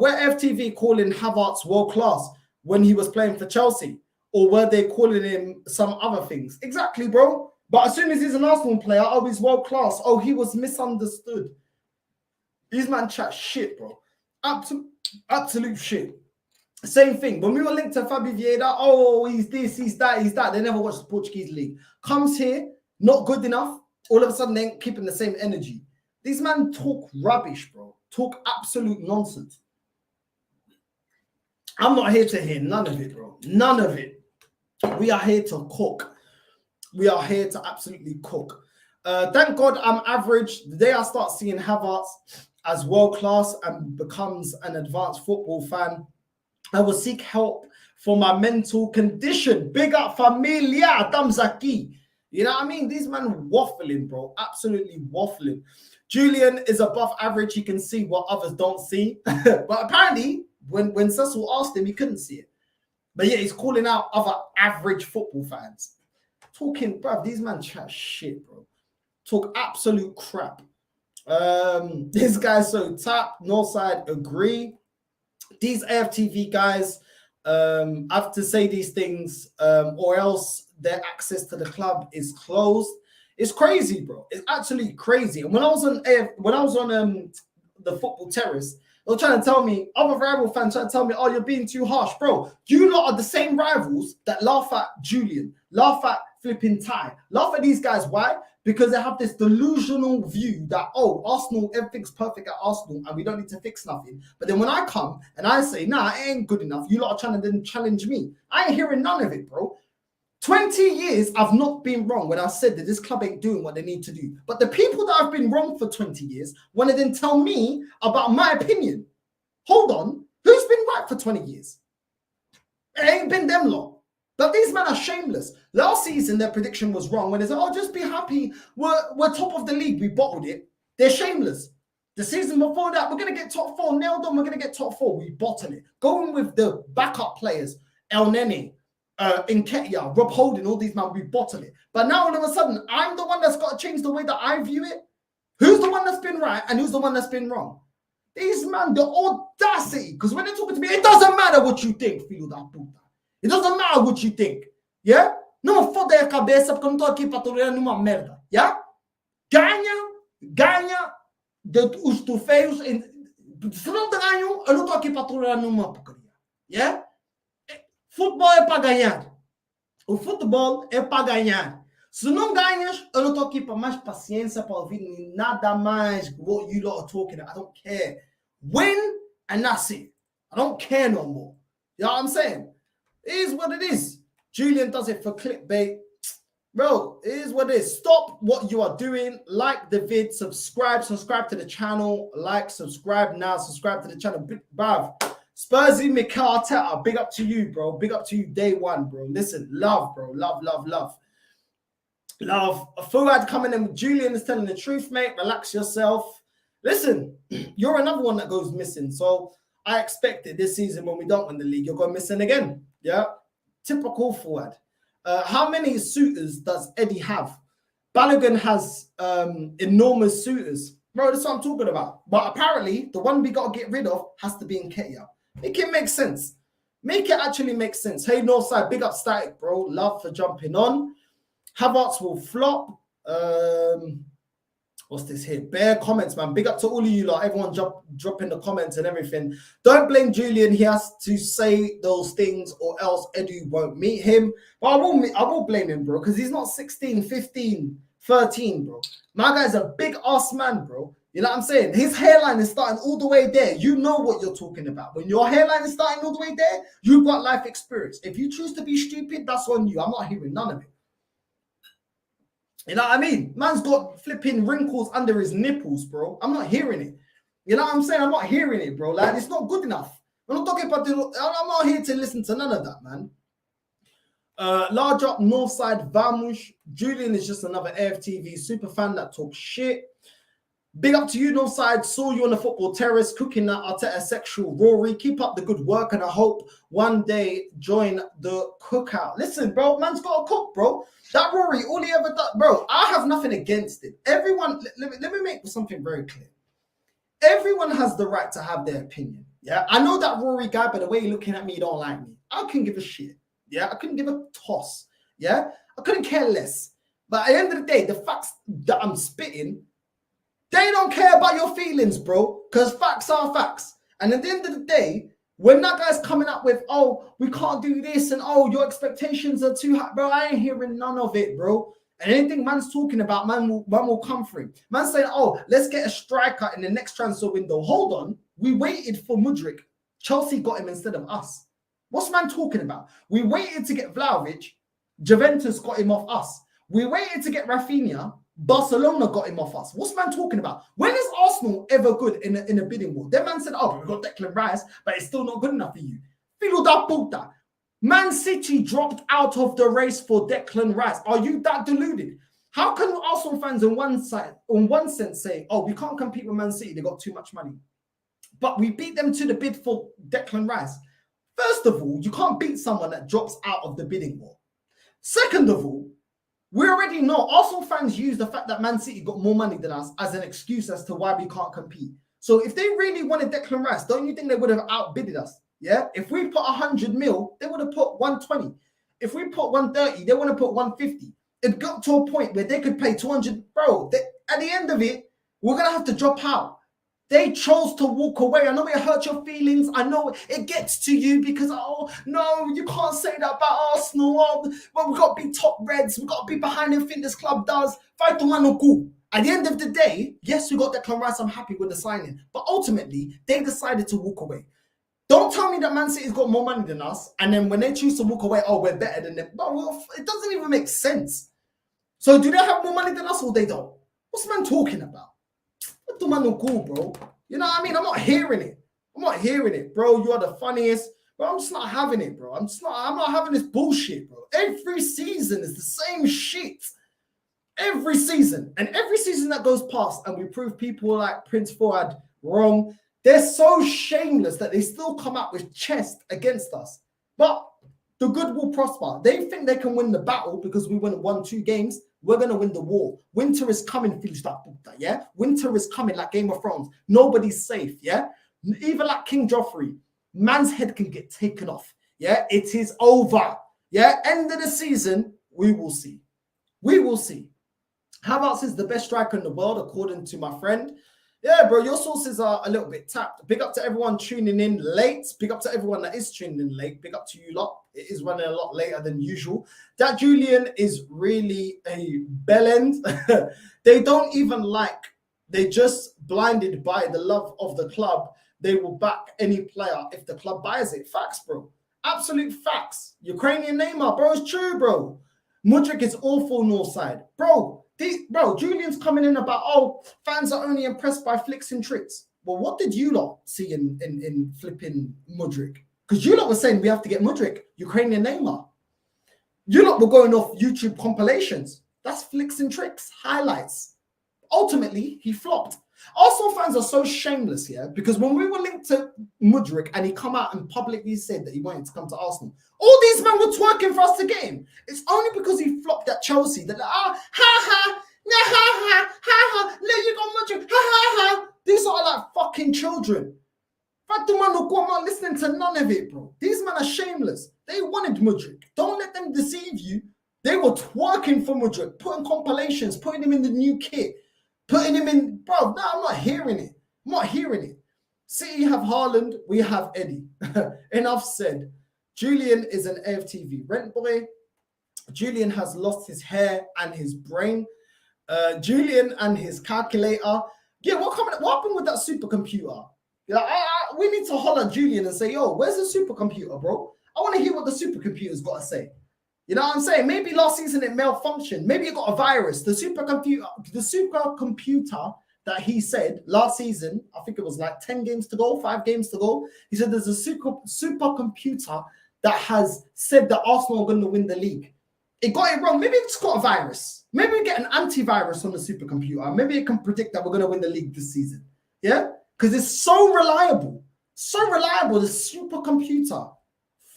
Were FTV calling Havertz world class when he was playing for Chelsea? Or were they calling him some other things? Exactly, bro. But as soon as he's an Arsenal player, oh, he's world class. Oh, he was misunderstood. These man chat shit, bro. Absolute shit. Same thing. When we were linked to Fabio Vieira, oh, he's this, he's that, he's that. They never watched the Portuguese league. Comes here, not good enough. All of a sudden, they ain't keeping the same energy. These men talk rubbish, bro. Talk absolute nonsense. I'm not here to hear none of it, bro. None of it. We are here to cook. We are here to absolutely cook. Thank God I'm average. The day I start seeing Havertz as world class and becomes an advanced football fan, I will seek help for my mental condition. Big up familia, Damzaki. You know what I mean? These men waffling, bro. Absolutely waffling. Julian is above average. He can see what others don't see. But apparently, when Cecil asked him, he couldn't see it. But yeah, he's calling out other average football fans. Talking, bro, these men chat shit, bro. Talk absolute crap. This guy's so tapped. Northside agree. These AFTV guys have to say these things, or else their access to the club is closed. It's crazy, bro. It's actually crazy. And when I was on the football terrace, they were trying to tell me, other rival fans trying to tell me, oh, you're being too harsh, bro. You lot are the same rivals that laugh at Julian, laugh at flipping Ty, laugh at these guys. Why? Because they have this delusional view that, oh, Arsenal, everything's perfect at Arsenal and we don't need to fix nothing. But then when I come and I say, nah, it ain't good enough, you lot are trying to then challenge me. I ain't hearing none of it, bro. 20 years I've not been wrong when I said that this club ain't doing what they need to do. But the people that have been wrong for 20 years want to then tell me about my opinion. Hold on. Who's been right for 20 years? It ain't been them lot. But these men are shameless. Last season, their prediction was wrong when they said, oh, just be happy. We're top of the league. We bottled it. They're shameless. The season before that, we're going to get top 4. Nailed on, we're going to get top 4. We bottle it. Going with the backup players, El Nene, Nketiah, Rob Holding, all these men, we bottle it. But now all of a sudden, I'm the one that's got to change the way that I view it. Who's the one that's been right and who's the one that's been wrong? These men, the audacity. Because when they're talking to me, it doesn't matter what you think, filho da puta. It doesn't matter what you think. Yeah? Não me foda a cabeça porque eu não estou aqui para tolerar nenhuma merda. Yeah? Ganha os troféus. Se não te ganham, eu não estou aqui para tolerar nenhuma porcaria. Yeah? Futebol é para ganhar. O futebol é para ganhar. Se não ganhas, eu não estou aqui para mais paciência, para ouvir nada mais what you lot are talking about. I don't care. Win and that's it. I don't care no more. You know what I'm saying? It is what it is. Julian does it for clickbait. Bro, it is what it is. Stop what you are doing. Like the vid. Subscribe to the channel. Like, subscribe now. Subscribe to the channel. Bruv. Spursy Mikel Arteta. Big up to you, bro. Big up to you day one, bro. Listen, love, bro. Love, love, love. Love. Fuad coming in with Julian is telling the truth, mate. Relax yourself. Listen, you're another one that goes missing. So I expected this season when we don't win the league, you're going missing again. Yeah, typical forward. How many suitors does Eddie have? Balogun has enormous suitors. Bro, that's what I'm talking about. But apparently, the one we got to get rid of has to be Nketiah. Make it make sense. Make it actually make sense. Hey, Northside, big up Static, bro. Love for jumping on. Havertz will flop. What's this here? Bare comments, man. Big up to all of you lot. Everyone drop in the comments and everything. Don't blame Julian. He has to say those things or else Edu won't meet him. But I will blame him, bro, because he's not 16, 15, 13, bro. My guy's a big ass man, bro. You know what I'm saying? His hairline is starting all the way there. You know what you're talking about. When your hairline is starting all the way there, you've got life experience. If you choose to be stupid, that's on you. I'm not hearing none of it. You know what I mean? Man's got flipping wrinkles under his nipples, bro. I'm not hearing it. You know what I'm saying? I'm not hearing it, bro. Like, it's not good enough. I'm not talking about I'm not here to listen to none of that, man. Large up Northside Vamush. Julian is just another AFTV super fan that talks shit. Big up to you, Northside. Saw you on the football terrace cooking that Arteta sexual Rory. Keep up the good work, and I hope one day join the cookout. Listen, bro, man's got to cook, bro. That Rory, all he ever done, bro, I have nothing against it. Everyone, let me make something very clear. Everyone has the right to have their opinion. Yeah, I know that Rory guy, but the way you're looking at me, you don't like me. I couldn't give a shit. Yeah, I couldn't give a toss. Yeah, I couldn't care less. But at the end of the day, the facts that I'm spitting, they don't care about your feelings, bro, because facts are facts. And at the end of the day, when that guy's coming up with, oh, we can't do this, and oh, your expectations are too high, bro, I ain't hearing none of it, bro. And anything man's talking about, man will come through. Man's saying, oh, let's get a striker in the next transfer window. Hold on. We waited for Mudryk. Chelsea got him instead of us. What's man talking about? We waited to get Vlahovic. Juventus got him off us. We waited to get Rafinha. Barcelona got him off us. What's man talking about? When is Arsenal ever good in a bidding war? That man said, oh, we got Declan Rice, but it's still not good enough for you. Filo da puta. Man City dropped out of the race for Declan Rice. Are you that deluded? How can Arsenal fans on one sense say, oh, we can't compete with Man City, they got too much money. But we beat them to the bid for Declan Rice. First of all, you can't beat someone that drops out of the bidding war. Second of all, we already know Arsenal fans use the fact that Man City got more money than us as an excuse as to why we can't compete. So if they really wanted Declan Rice, don't you think they would have outbidded us? Yeah, if we put 100 mil, they would have put 120. If we put 130, they want to put 150. It got to a point where they could pay 200. Bro, at the end of it, we're going to have to drop out. They chose to walk away. I know it hurt your feelings. I know it gets to you because, oh, no, you can't say that about Arsenal. Oh, well, we've got to be top Reds. We've got to be behind everything this club does. Fight to man or go. At the end of the day, yes, we got Declan Rice. I'm happy with the signing. But ultimately, they decided to walk away. Don't tell me that Man City's got more money than us, and then when they choose to walk away, oh, we're better than them. Well, it doesn't even make sense. So do they have more money than us or they don't? What's man talking about? What the man cool, bro? You know what I mean? I'm not hearing it. I'm not hearing it, bro. You are the funniest. Bro, I'm just not having it, bro. I'm not having this bullshit, bro. Every season is the same shit. Every season. And every season that goes past and we prove people like Prince Fuad wrong, they're so shameless that they still come out with chest against us. But the good will prosper. They think they can win the battle because we won 2 games. We're going to win the war. Winter is coming, yeah? Winter is coming like Game of Thrones. Nobody's safe, yeah? Even like King Joffrey, man's head can get taken off, yeah? It is over, yeah? End of the season, we will see. We will see. Havertz is the best striker in the world, according to my friend. Yeah, bro, your sources are a little bit tapped. Big up to everyone tuning in late. Big up to everyone that is tuning in late. Big up to you lot. It is running a lot later than usual. That Julian is really a bellend. They don't even like. They just blinded by the love of the club. They will back any player if the club buys it. Facts, bro. Absolute facts. Ukrainian Neymar, bro, it's true, bro. Mudryk is awful north side. Bro, Julian's coming in about, oh, fans are only impressed by flicks and tricks. Well, what did you lot see in flipping Mudryk? Because you lot were saying we have to get Mudryk, Ukrainian Neymar. You lot were going off YouTube compilations. That's flicks and tricks, highlights. Ultimately, he flopped. Arsenal fans are so shameless here because when we were linked to Mudryk and he come out and publicly said that he wanted to come to Arsenal, all these men were twerking for us to get him. It's only because he flopped at Chelsea that, look, you got Mudryk, These are like fucking children. I'm not listening to none of it, bro. These men are shameless. They wanted Mudryk. Don't let them deceive you. They were twerking for Mudryk, putting compilations, putting him in the new kit. Putting him in, bro, no, I'm not hearing it. I'm not hearing it. City have Haaland, we have Eddie. Enough said. Julian is an AFTV rent boy. Julian has lost his hair and his brain. Julian and his calculator. Yeah, what happened with that supercomputer? Yeah, we need to holler at Julian and say, yo, where's the supercomputer, bro? I want to hear what the supercomputer's got to say. You know what I'm saying? Maybe last season it malfunctioned. Maybe it got a virus. The supercomputer that he said last season, I think it was like 10 games to go, 5 games to go. He said there's a supercomputer that has said that Arsenal are going to win the league. It got it wrong. Maybe it's got a virus. Maybe we get an antivirus on the supercomputer. Maybe it can predict that we're going to win the league this season. Yeah? Because it's so reliable. So reliable, the supercomputer.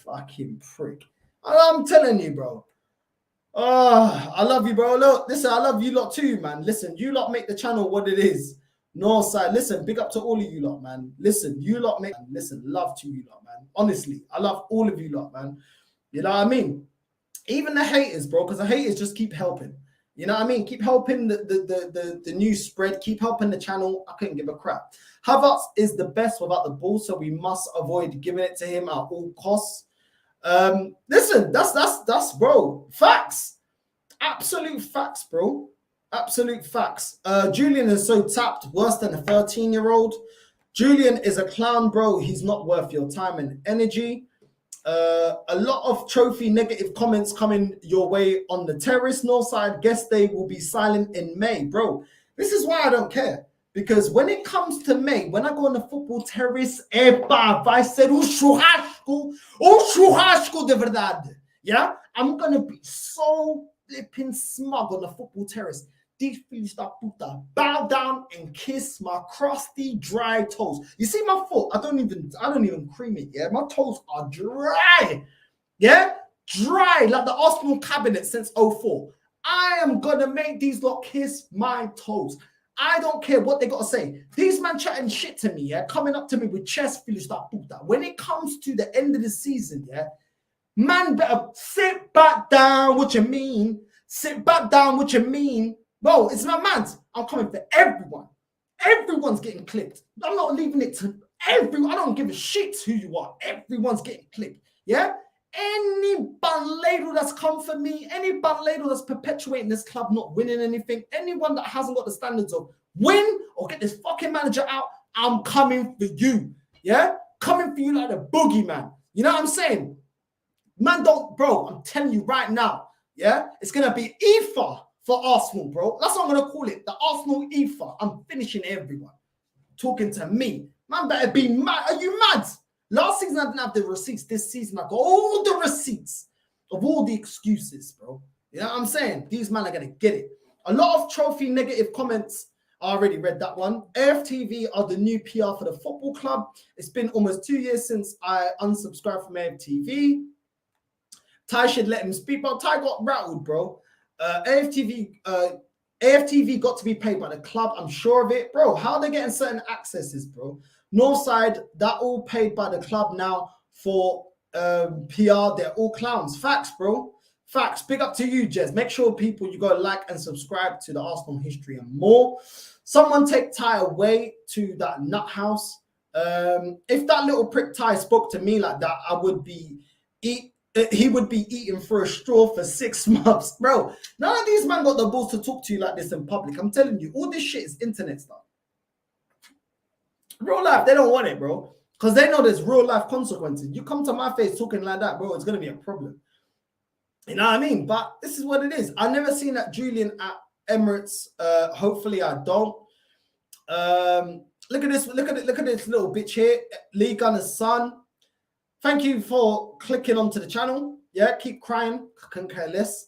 Fucking prick. I'm telling you, bro. Oh, I love you, bro. Look, listen, I love you lot too, man. Listen, you lot make the channel what it is. Northside, listen, big up to all of you lot, man. Listen, you lot make, listen, love to you lot, man. Honestly, I love all of you lot, man. You know what I mean? Even the haters, bro, because the haters just keep helping. You know what I mean? Keep helping the news spread. Keep helping the channel. I couldn't give a crap. Havertz is the best without the ball, so we must avoid giving it to him at all costs. Listen, that's bro, facts. Absolute facts, bro. Absolute facts. Julian is so tapped, worse than a 13-year-old. Julian is a clown, bro. He's not worth your time and energy. A lot of trophy negative comments coming your way on the terrace. Northside guess they will be silent in May, bro. This is why I don't care. Because when it comes to May, when I go on the football terrace, vai ser churrasco de verdade. Yeah, I'm gonna be so flipping smug on the football terrace. These filhos da puta bow down and kiss my crusty, dry toes. You see my foot? I don't even cream it. Yeah, my toes are dry. Yeah, dry like the Arsenal cabinet since 04. I am gonna make these lot kiss my toes. I don't care what they gotta say. These man chatting shit to me, yeah, coming up to me with chest filhos da puta. When it comes to the end of the season, yeah, man better sit back down. What you mean? Sit back down. What you mean? Bro, it's my man. I'm coming for everyone. Everyone's getting clipped. I'm not leaving it to everyone. I don't give a shit who you are. Everyone's getting clipped. Yeah? Any bun ladle that's come for me, any bun ladle that's perpetuating this club not winning anything, anyone that hasn't got the standards of win or get this fucking manager out, I'm coming for you. Yeah? Coming for you like a boogeyman. You know what I'm saying? Man, don't, bro, I'm telling you right now, yeah? It's going to be EFA for Arsenal, bro. That's what I'm going to call it. The Arsenal EFA. I'm finishing everyone. Talking to me. Man better be mad. Are you mad? Last season, I didn't have the receipts. This season, I got all the receipts of all the excuses, bro. You know what I'm saying? These men are going to get it. A lot of trophy negative comments. I already read that one. AFTV are the new PR for the football club. It's been almost 2 years since I unsubscribed from AFTV. Ty should let him speak, but Ty got rattled, bro. AFTV got to be paid by the club. I'm sure of it, bro. How are they getting certain accesses, bro? Northside, that all paid by the club now for PR. They're all clowns. Facts, bro. Facts. Big up to you, Jez. Make sure people you go like and subscribe to the Arsenal history and more. Someone take Ty away to that nut house. If that little prick Ty spoke to me like that, he would be eating for a straw for 6 months. Bro, none of these men got the balls to talk to you like this in public. I'm telling you, all this shit is internet stuff. Real life, they don't want it, bro. Because they know there's real life consequences. You come to my face talking like that, bro, it's going to be a problem. You know what I mean? But this is what it is. I've never seen that Julian at Emirates. Hopefully I don't. Look at this. Look at this little bitch here. Lee Gunner's son. Thank you for clicking onto the channel. Yeah, keep crying. Couldn't care less.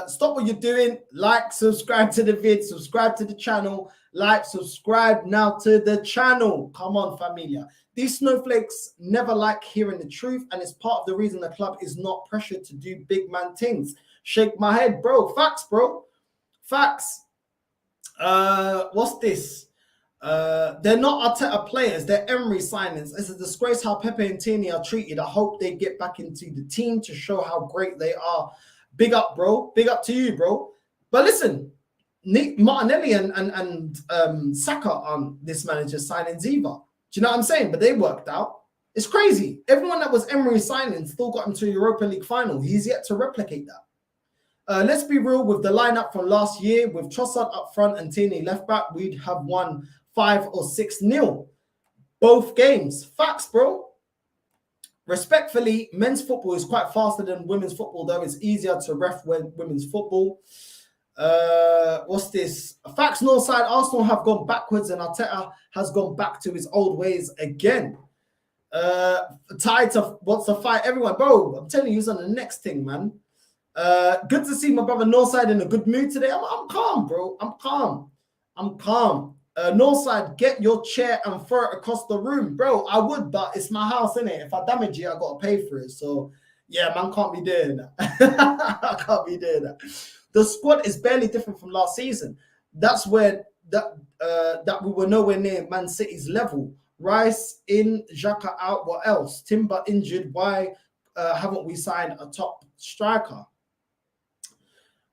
Stop what you're doing. Like, subscribe to the vid, subscribe to the channel. Like, subscribe now to the channel. Come on, familia. These snowflakes never like hearing the truth, and it's part of the reason the club is not pressured to do big man things. Shake my head, bro. Facts, bro. Facts. What's this? They're not Arteta players, they're Emery signings. It's a disgrace how Pepe and Tierney are treated. I hope they get back into the team to show how great they are. Big up, bro. Big up to you, bro. But listen, Martinelli and Saka on this manager's signings either. Do you know what I'm saying? But they worked out. It's crazy. Everyone that was Emery signing still got him to a Europa League final. He's yet to replicate that. Let's be real, with the lineup from last year, with Trossard up front and Tierney left back, we'd have won 5 or 6-0 both games. Facts, bro. Respectfully, men's football is quite faster than women's football, though. It's easier to ref women's football. What's this? Facts, Northside. Arsenal have gone backwards and Arteta has gone back to his old ways again. Tied to wants to fight everyone. Bro, I'm telling you, he's on the next thing, man. Good to see my brother Northside in a good mood today. I'm calm, bro. I'm calm. I'm calm. Northside, get your chair and throw it across the room. Bro, I would, but it's my house, innit? If I damage it, I got to pay for it. So, yeah, man, can't be doing that. I can't be doing that. The squad is barely different from last season. That's where that we were nowhere near Man City's level. Rice in, Xhaka out, what else? Timber injured. Why haven't we signed a top striker?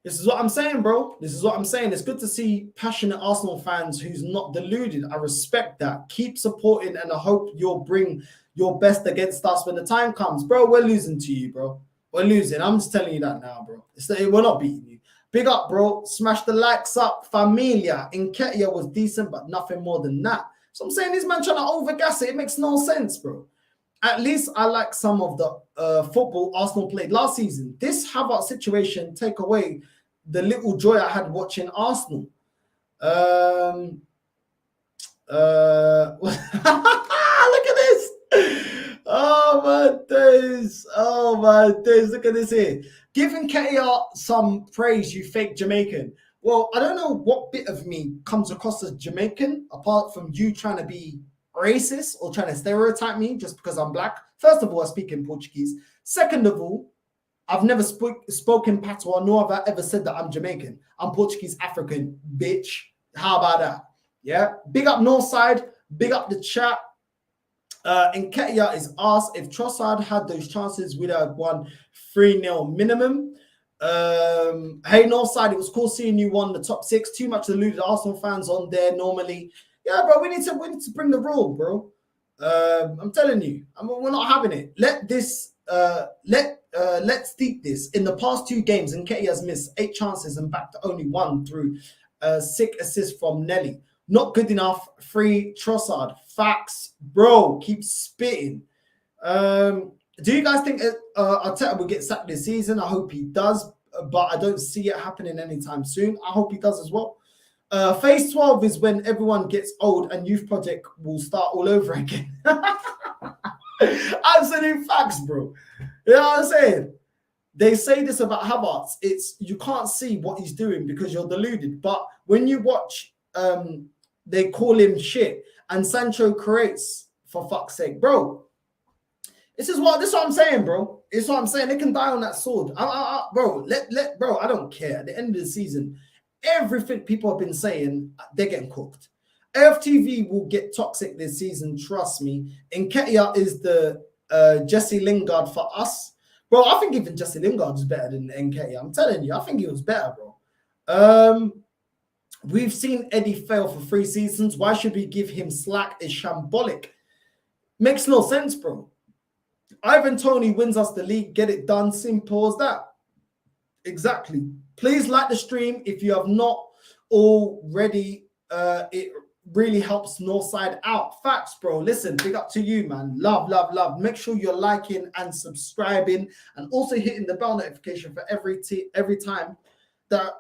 This is what I'm saying, bro. This is what I'm saying. It's good to see passionate Arsenal fans who's not deluded. I respect that. Keep supporting, and I hope you'll bring your best against us when the time comes. Bro, we're losing to you, bro. We're losing. I'm just telling you that now, bro. We're not beating you. Big up, bro. Smash the likes up. Familia. Nketiah was decent, but nothing more than that. So I'm saying this man trying to overgas it. It makes no sense, bro. At least I like some of the football Arsenal played last season. This Havertz situation take away the little joy I had watching Arsenal. Look at this. Oh my days. Oh my days. Look at this here. Giving Nketiah some praise, you fake Jamaican. Well, I don't know what bit of me comes across as Jamaican, apart from you trying to be racist or trying to stereotype me just because I'm black. First of all, I speak in Portuguese. Second of all, I've never spoken patois, nor have I ever said that I'm Jamaican. I'm Portuguese African, bitch. How about that? Yeah. Big up Northside. Big up the chat. Nketiah is asked if Trossard had those chances, we'd have won 3-0 minimum. Hey Northside, it was cool seeing you won the top 6. Too much deluded Arsenal fans on there normally. Yeah, bro, we need to bring the rule, bro. I'm telling you, we're not having it. Let's deep this. In the past 2 games, Nketiah has missed 8 chances and backed only 1 through 6 assists from Nelly. Not good enough. Free Trossard. Facts, bro. Keep spitting. Do you guys think Arteta will get sacked this season? I hope he does, but I don't see it happening anytime soon. I hope he does as well. Phase 12 is when everyone gets old and youth project will start all over again. Absolute facts, bro. You know what I'm saying? They say this about Havertz. It's you can't see what he's doing because you're deluded. But when you watch, they call him shit, and Sancho creates, for fuck's sake, bro. This is what I'm saying, bro. It's what I'm saying. They can die on that sword, bro. Bro. I don't care. At the end of the season, everything people have been saying, they're getting cooked. AFTV will get toxic this season, trust me. Nketiah is the Jesse Lingard for us. Bro, I think even Jesse Lingard is better than Nketiah. I'm telling you, I think he was better, bro. We've seen Eddie fail for 3 seasons. Why should we give him slack? It's shambolic. Makes no sense, bro. Ivan Toney wins us the league. Get it done. Simple as that. Exactly. Please like the stream if you have not already. It really helps Northside out. Facts, bro. Listen, big up to you, man. Love, love, love. Make sure you're liking and subscribing and also hitting the bell notification for every time that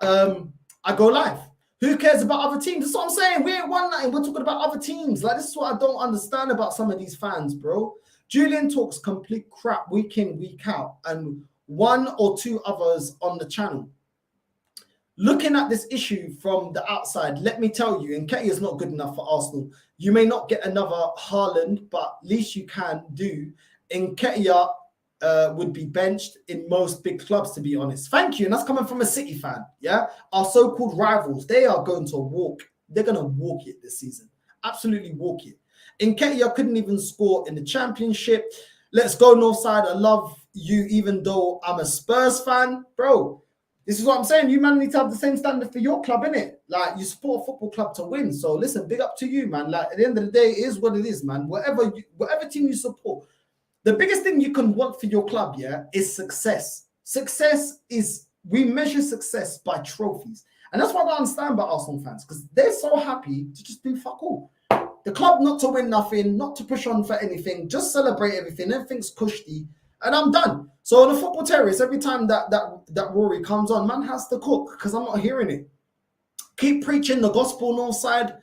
I go live. Who cares about other teams? That's what I'm saying. We ain't won nothing. We're talking about other teams. Like, this is what I don't understand about some of these fans, bro. Julian talks complete crap week in, week out, and 1 or 2 others on the channel. Looking at this issue from the outside, let me tell you, Nketiah is not good enough for Arsenal. You may not get another Haaland, but least you can do. Nketiah would be benched in most big clubs, to be honest. Thank you. And that's coming from a City fan. Yeah. Our so-called rivals, they are going to walk. They're going to walk it this season. Absolutely walk it. Nketiah couldn't even score in the championship. Let's go Northside. I love you, even though I'm a Spurs fan. Bro, this is what I'm saying. You, man, need to have the same standard for your club, innit? Like, you support a football club to win. So, listen, big up to you, man. Like, at the end of the day, it is what it is, man. Whatever team you support, the biggest thing you can want for your club, yeah, is success. Success is, we measure success by trophies. And that's what I don't understand about Arsenal fans, because they're so happy to just do fuck all. The club not to win nothing, not to push on for anything, just celebrate everything. Everything's cushy, and I'm done. So on the Football Terrace, every time that Rory comes on, man has to cook because I'm not hearing it. Keep preaching the gospel, Northside.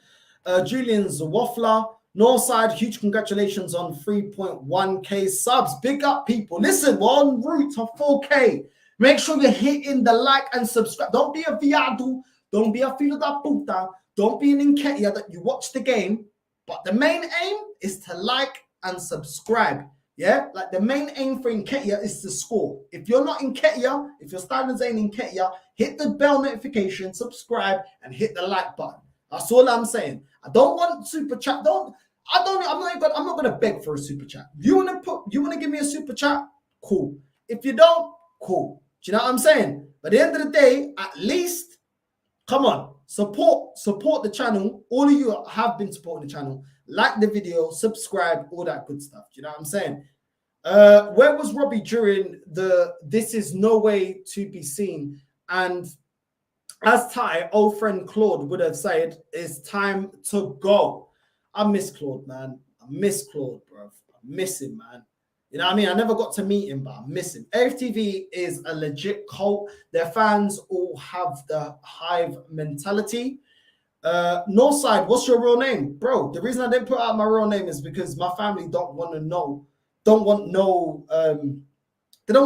Julian's a waffler. Northside, huge congratulations on 3.1k subs. Big up, people. Listen, we're en route to 4k. Make sure you're hitting the like and subscribe. Don't be a viado. Don't be a filo da puta. Don't be an Nketiah that you watch the game. But the main aim is to like and subscribe. Yeah? Like, the main aim for Nketiah is to score. If you're not Nketiah, if your standards ain't Nketiah, hit the bell notification, subscribe, and hit the like button. That's all I'm saying. I don't want super chat. I'm not gonna beg for a super chat. If you wanna give me a super chat, cool. If you don't, cool. Do you know what I'm saying? But at the end of the day, at least, come on, support the channel. All of you have been supporting the channel. Like the video, subscribe, all that good stuff. Do you know what I'm saying? Where was Robbie during the "this is no way to be seen" and As Ty, old friend Claude would have said, it's time to go. I miss Claude, man. I miss Claude, bro. I miss him, man. You know what I mean? I never got to meet him, but I miss him. AFTV is a legit cult. Their fans all have the hive mentality. Northside, what's your real name? Bro, the reason I didn't put out my real name is because my family don't want to know. They don't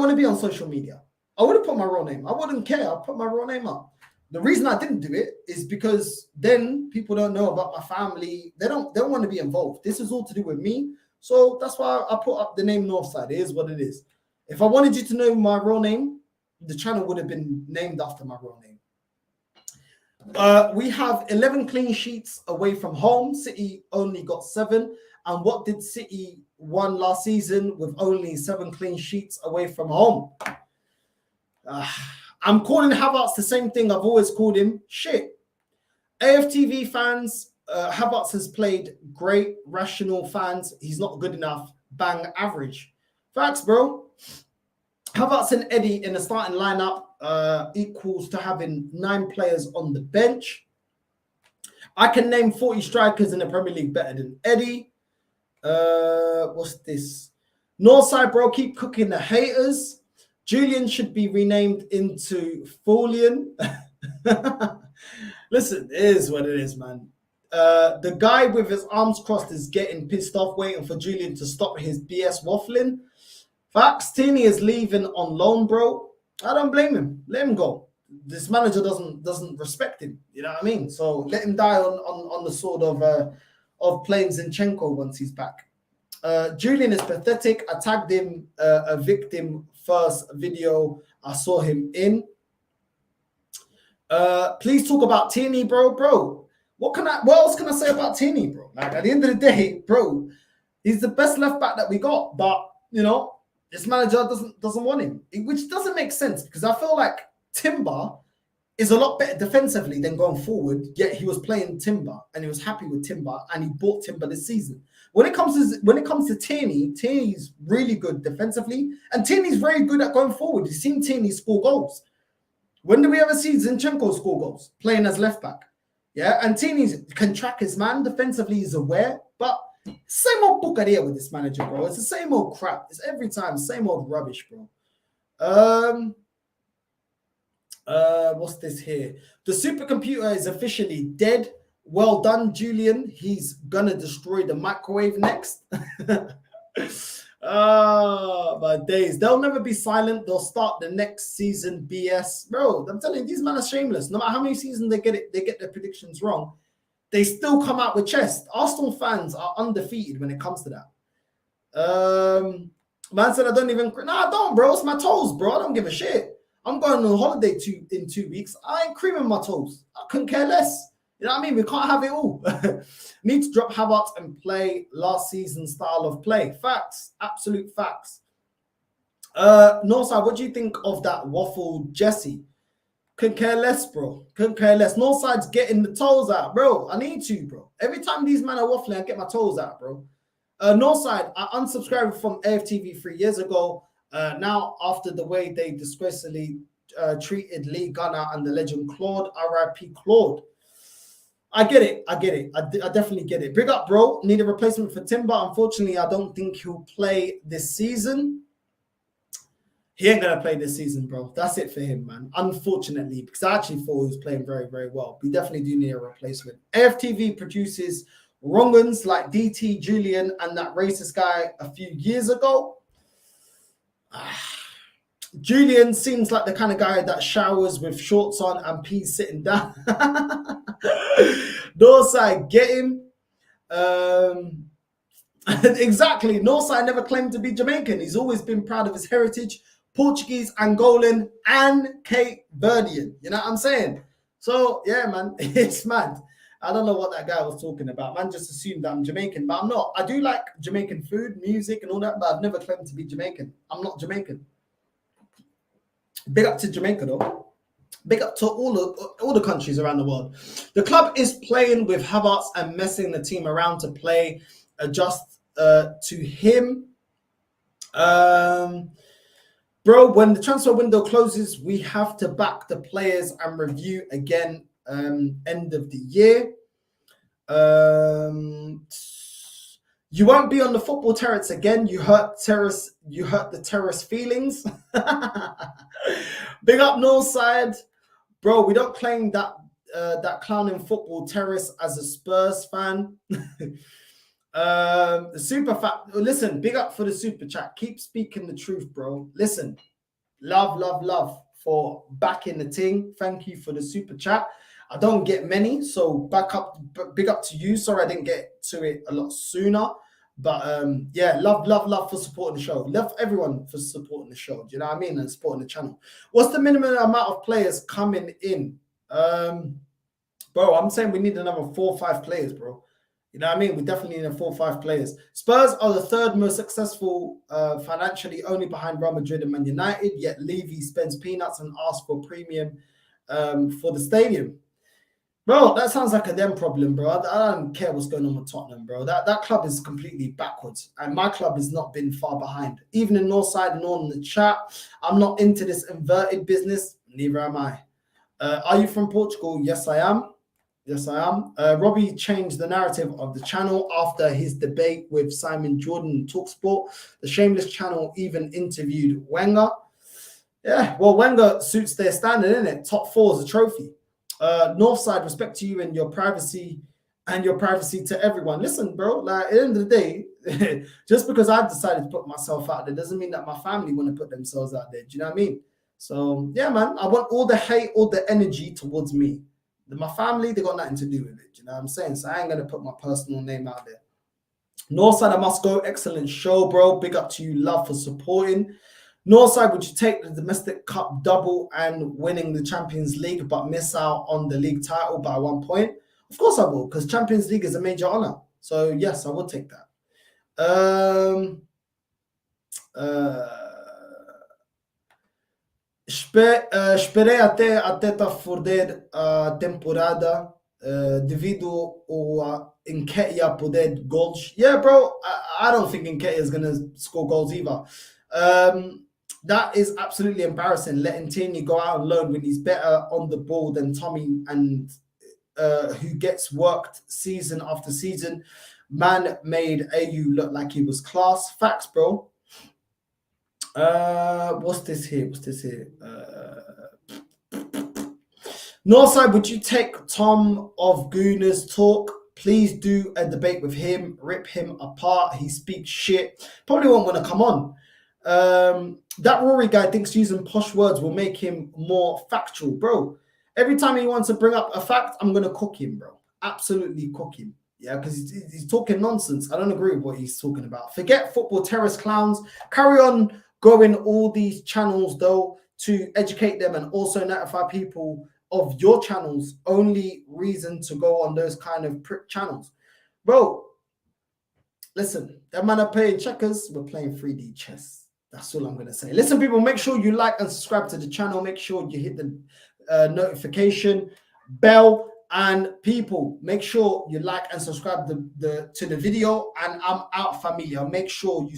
want to be on social media. I would have put my real name. I wouldn't care. I'll put my real name up. The reason I didn't do it is because then people don't know about my family. They don't want to be involved. This is all to do with me. So that's why I put up the name Northside. It is what it is. If I wanted you to know my real name, the channel would have been named after my real name. We have 11 clean sheets away from home. City only got 7. And what did City won last season with only 7 clean sheets away from home? I'm calling Havertz the same thing I've always called him. Shit. AFTV fans, Havertz has played great. Rational fans, he's not good enough. Bang, average. Facts, bro. Havertz and Eddie in the starting lineup equals to having 9 players on the bench. I can name 40 strikers in the Premier League better than Eddie. What's this? Northside, bro, keep cooking the haters. Julian should be renamed into Julian. Listen, it is what it is, man. The guy with his arms crossed is getting pissed off, waiting for Julian to stop his BS waffling. Facts, Tini is leaving on loan, bro. I don't blame him. Let him go. This manager doesn't respect him. You know what I mean? So let him die on the sword of playing Zinchenko once he's back. Julian is pathetic. I tagged him a victim first video I saw him in. Please talk about Tierney, bro. What else can I say about Tierney, bro? Like, at the end of the day, bro, he's the best left back that we got. But you know, this manager doesn't want him, which doesn't make sense because I feel like Timber is a lot better defensively than going forward. Yet he was playing Timber and he was happy with Timber and he bought Timber this season. When it comes to Tierney, Tierney's really good defensively and Tierney's very good at going forward. You've seen Tierney score goals. When do we ever see Zinchenko score goals playing as left back? Yeah, and Tierney can track his man defensively. He's aware, but same old book idea with this manager, bro. It's the same old crap. It's every time same old rubbish, bro. What's this here? The supercomputer is officially dead. Well done, Julian. He's gonna destroy the microwave next. My days. They'll never be silent. They'll start the next season BS. Bro, I'm telling you, these men are shameless. No matter how many seasons they get their predictions wrong. They still come out with chest. Arsenal fans are undefeated when it comes to that. Man said I don't even. Nah, I don't, bro. It's my toes, bro. I don't give a shit. I'm going on holiday in 2 weeks. I ain't creaming my toes. I couldn't care less. You know what I mean? We can't have it all. Need to drop Havertz and play last season's style of play. Facts. Absolute facts. Northside, what do you think of that waffle Jesse? Couldn't care less, bro. Couldn't care less. Northside's getting the toes out, bro. I need to, bro. Every time these men are waffling, I get my toes out, bro. Northside, I unsubscribed from AFTV 3 years ago. Now, after the way they disgracefully treated Lee Gunner and the legend Claude, RIP Claude. I get it. I definitely get it. Big up, bro. Need a replacement for Timber. Unfortunately, I don't think he'll play this season. He ain't going to play this season, bro. That's it for him, man. Unfortunately, because I actually thought he was playing very, very well. We definitely do need a replacement. AFTV produces wrong-uns like DT, Julian, and that racist guy a few years ago. Julian seems like the kind of guy that showers with shorts on and pees sitting down. Northside, get him. Exactly. Northside never claimed to be Jamaican. He's always been proud of his heritage. Portuguese, Angolan, and Cape Verdean. You know what I'm saying? So, yeah, man, it's mad. I don't know what that guy was talking about. Man just assumed that I'm Jamaican, but I'm not. I do like Jamaican food, music, and all that, but I've never claimed to be Jamaican. I'm not Jamaican. Big up to Jamaica, though. Big up to all the countries around the world. The club is playing with Havertz and messing the team around to play adjust to him. Bro, when the transfer window closes, we have to back the players and review again end of the year. You won't be on the football terrace again. You hurt the terrace feelings. Big up Northside. Bro, we don't claim that that clowning football terrace as a Spurs fan. The super fat. Listen, big up for the super chat. Keep speaking the truth, bro. Listen, love for backing the ting. Thank you for the super chat. I don't get many, so big up to you. Sorry I didn't get to it a lot sooner. But yeah, love for supporting the show. Love everyone for supporting the show. Do you know what I mean? And supporting the channel. What's the minimum amount of players coming in? Bro, I'm saying we need another 4 or 5 players, bro. You know what I mean? We definitely need 4 or 5 players. Spurs are the 3rd most successful financially, only behind Real Madrid and Man United. Yet Levy spends peanuts and asks for premium for the stadium. Bro, that sounds like a them problem, bro. I don't care what's going on with Tottenham, bro. That club is completely backwards. And my club has not been far behind. Even in Northside and all in the chat, I'm not into this inverted business. Neither am I. Are you from Portugal? Yes, I am. Yes, I am. Robbie changed the narrative of the channel after his debate with Simon Jordan in TalkSport. The Shameless channel even interviewed Wenger. Yeah, well, Wenger suits their standard, isn't it? Top 4 is a trophy. Northside, respect to you and your privacy to everyone. Listen, bro, like at the end of the day, just because I've decided to put myself out there doesn't mean that my family want to put themselves out there. Do you know what I mean? So yeah, man, I want all the hate, all the energy towards me. My family, they got nothing to do with it. You know what I'm saying? So I ain't gonna put my personal name out there. Northside, I must go. Excellent show, bro. Big up to you. Love for supporting. Northside, would you take the domestic cup double and winning the Champions League, but miss out on the league title by 1 point? Of course I will, because Champions League is a major honor. So yes, I would take that. Esperei até a Arteta foder a temporada devido ao Nketiah poder goals. Yeah, bro, I don't think Nketiah is going to score goals either. That is absolutely embarrassing, letting Tierney go out on loan when he's better on the ball than Tommy, and who gets worked season after season. Man made AU look like he was class. Facts, bro. What's this here? Northside, would you take Tom of Gooner's talk? Please do a debate with him. Rip him apart. He speaks shit. Probably won't want to come on. That Rory guy thinks using posh words will make him more factual. Bro, every time he wants to bring up a fact, I'm going to cook him, bro. Absolutely cook him. Yeah, because he's talking nonsense. I don't agree with what he's talking about. Forget football terrorist clowns. Carry on growing all these channels, though, to educate them and also notify people of your channels. Only reason to go on those kind of prick channels. Bro, listen, that man are playing checkers. We're playing 3D chess. That's all I'm going to say. Listen, people, make sure you like and subscribe to the channel. Make sure you hit the notification bell. And people, make sure you like and subscribe to the video. And I'm out, familia. Make sure you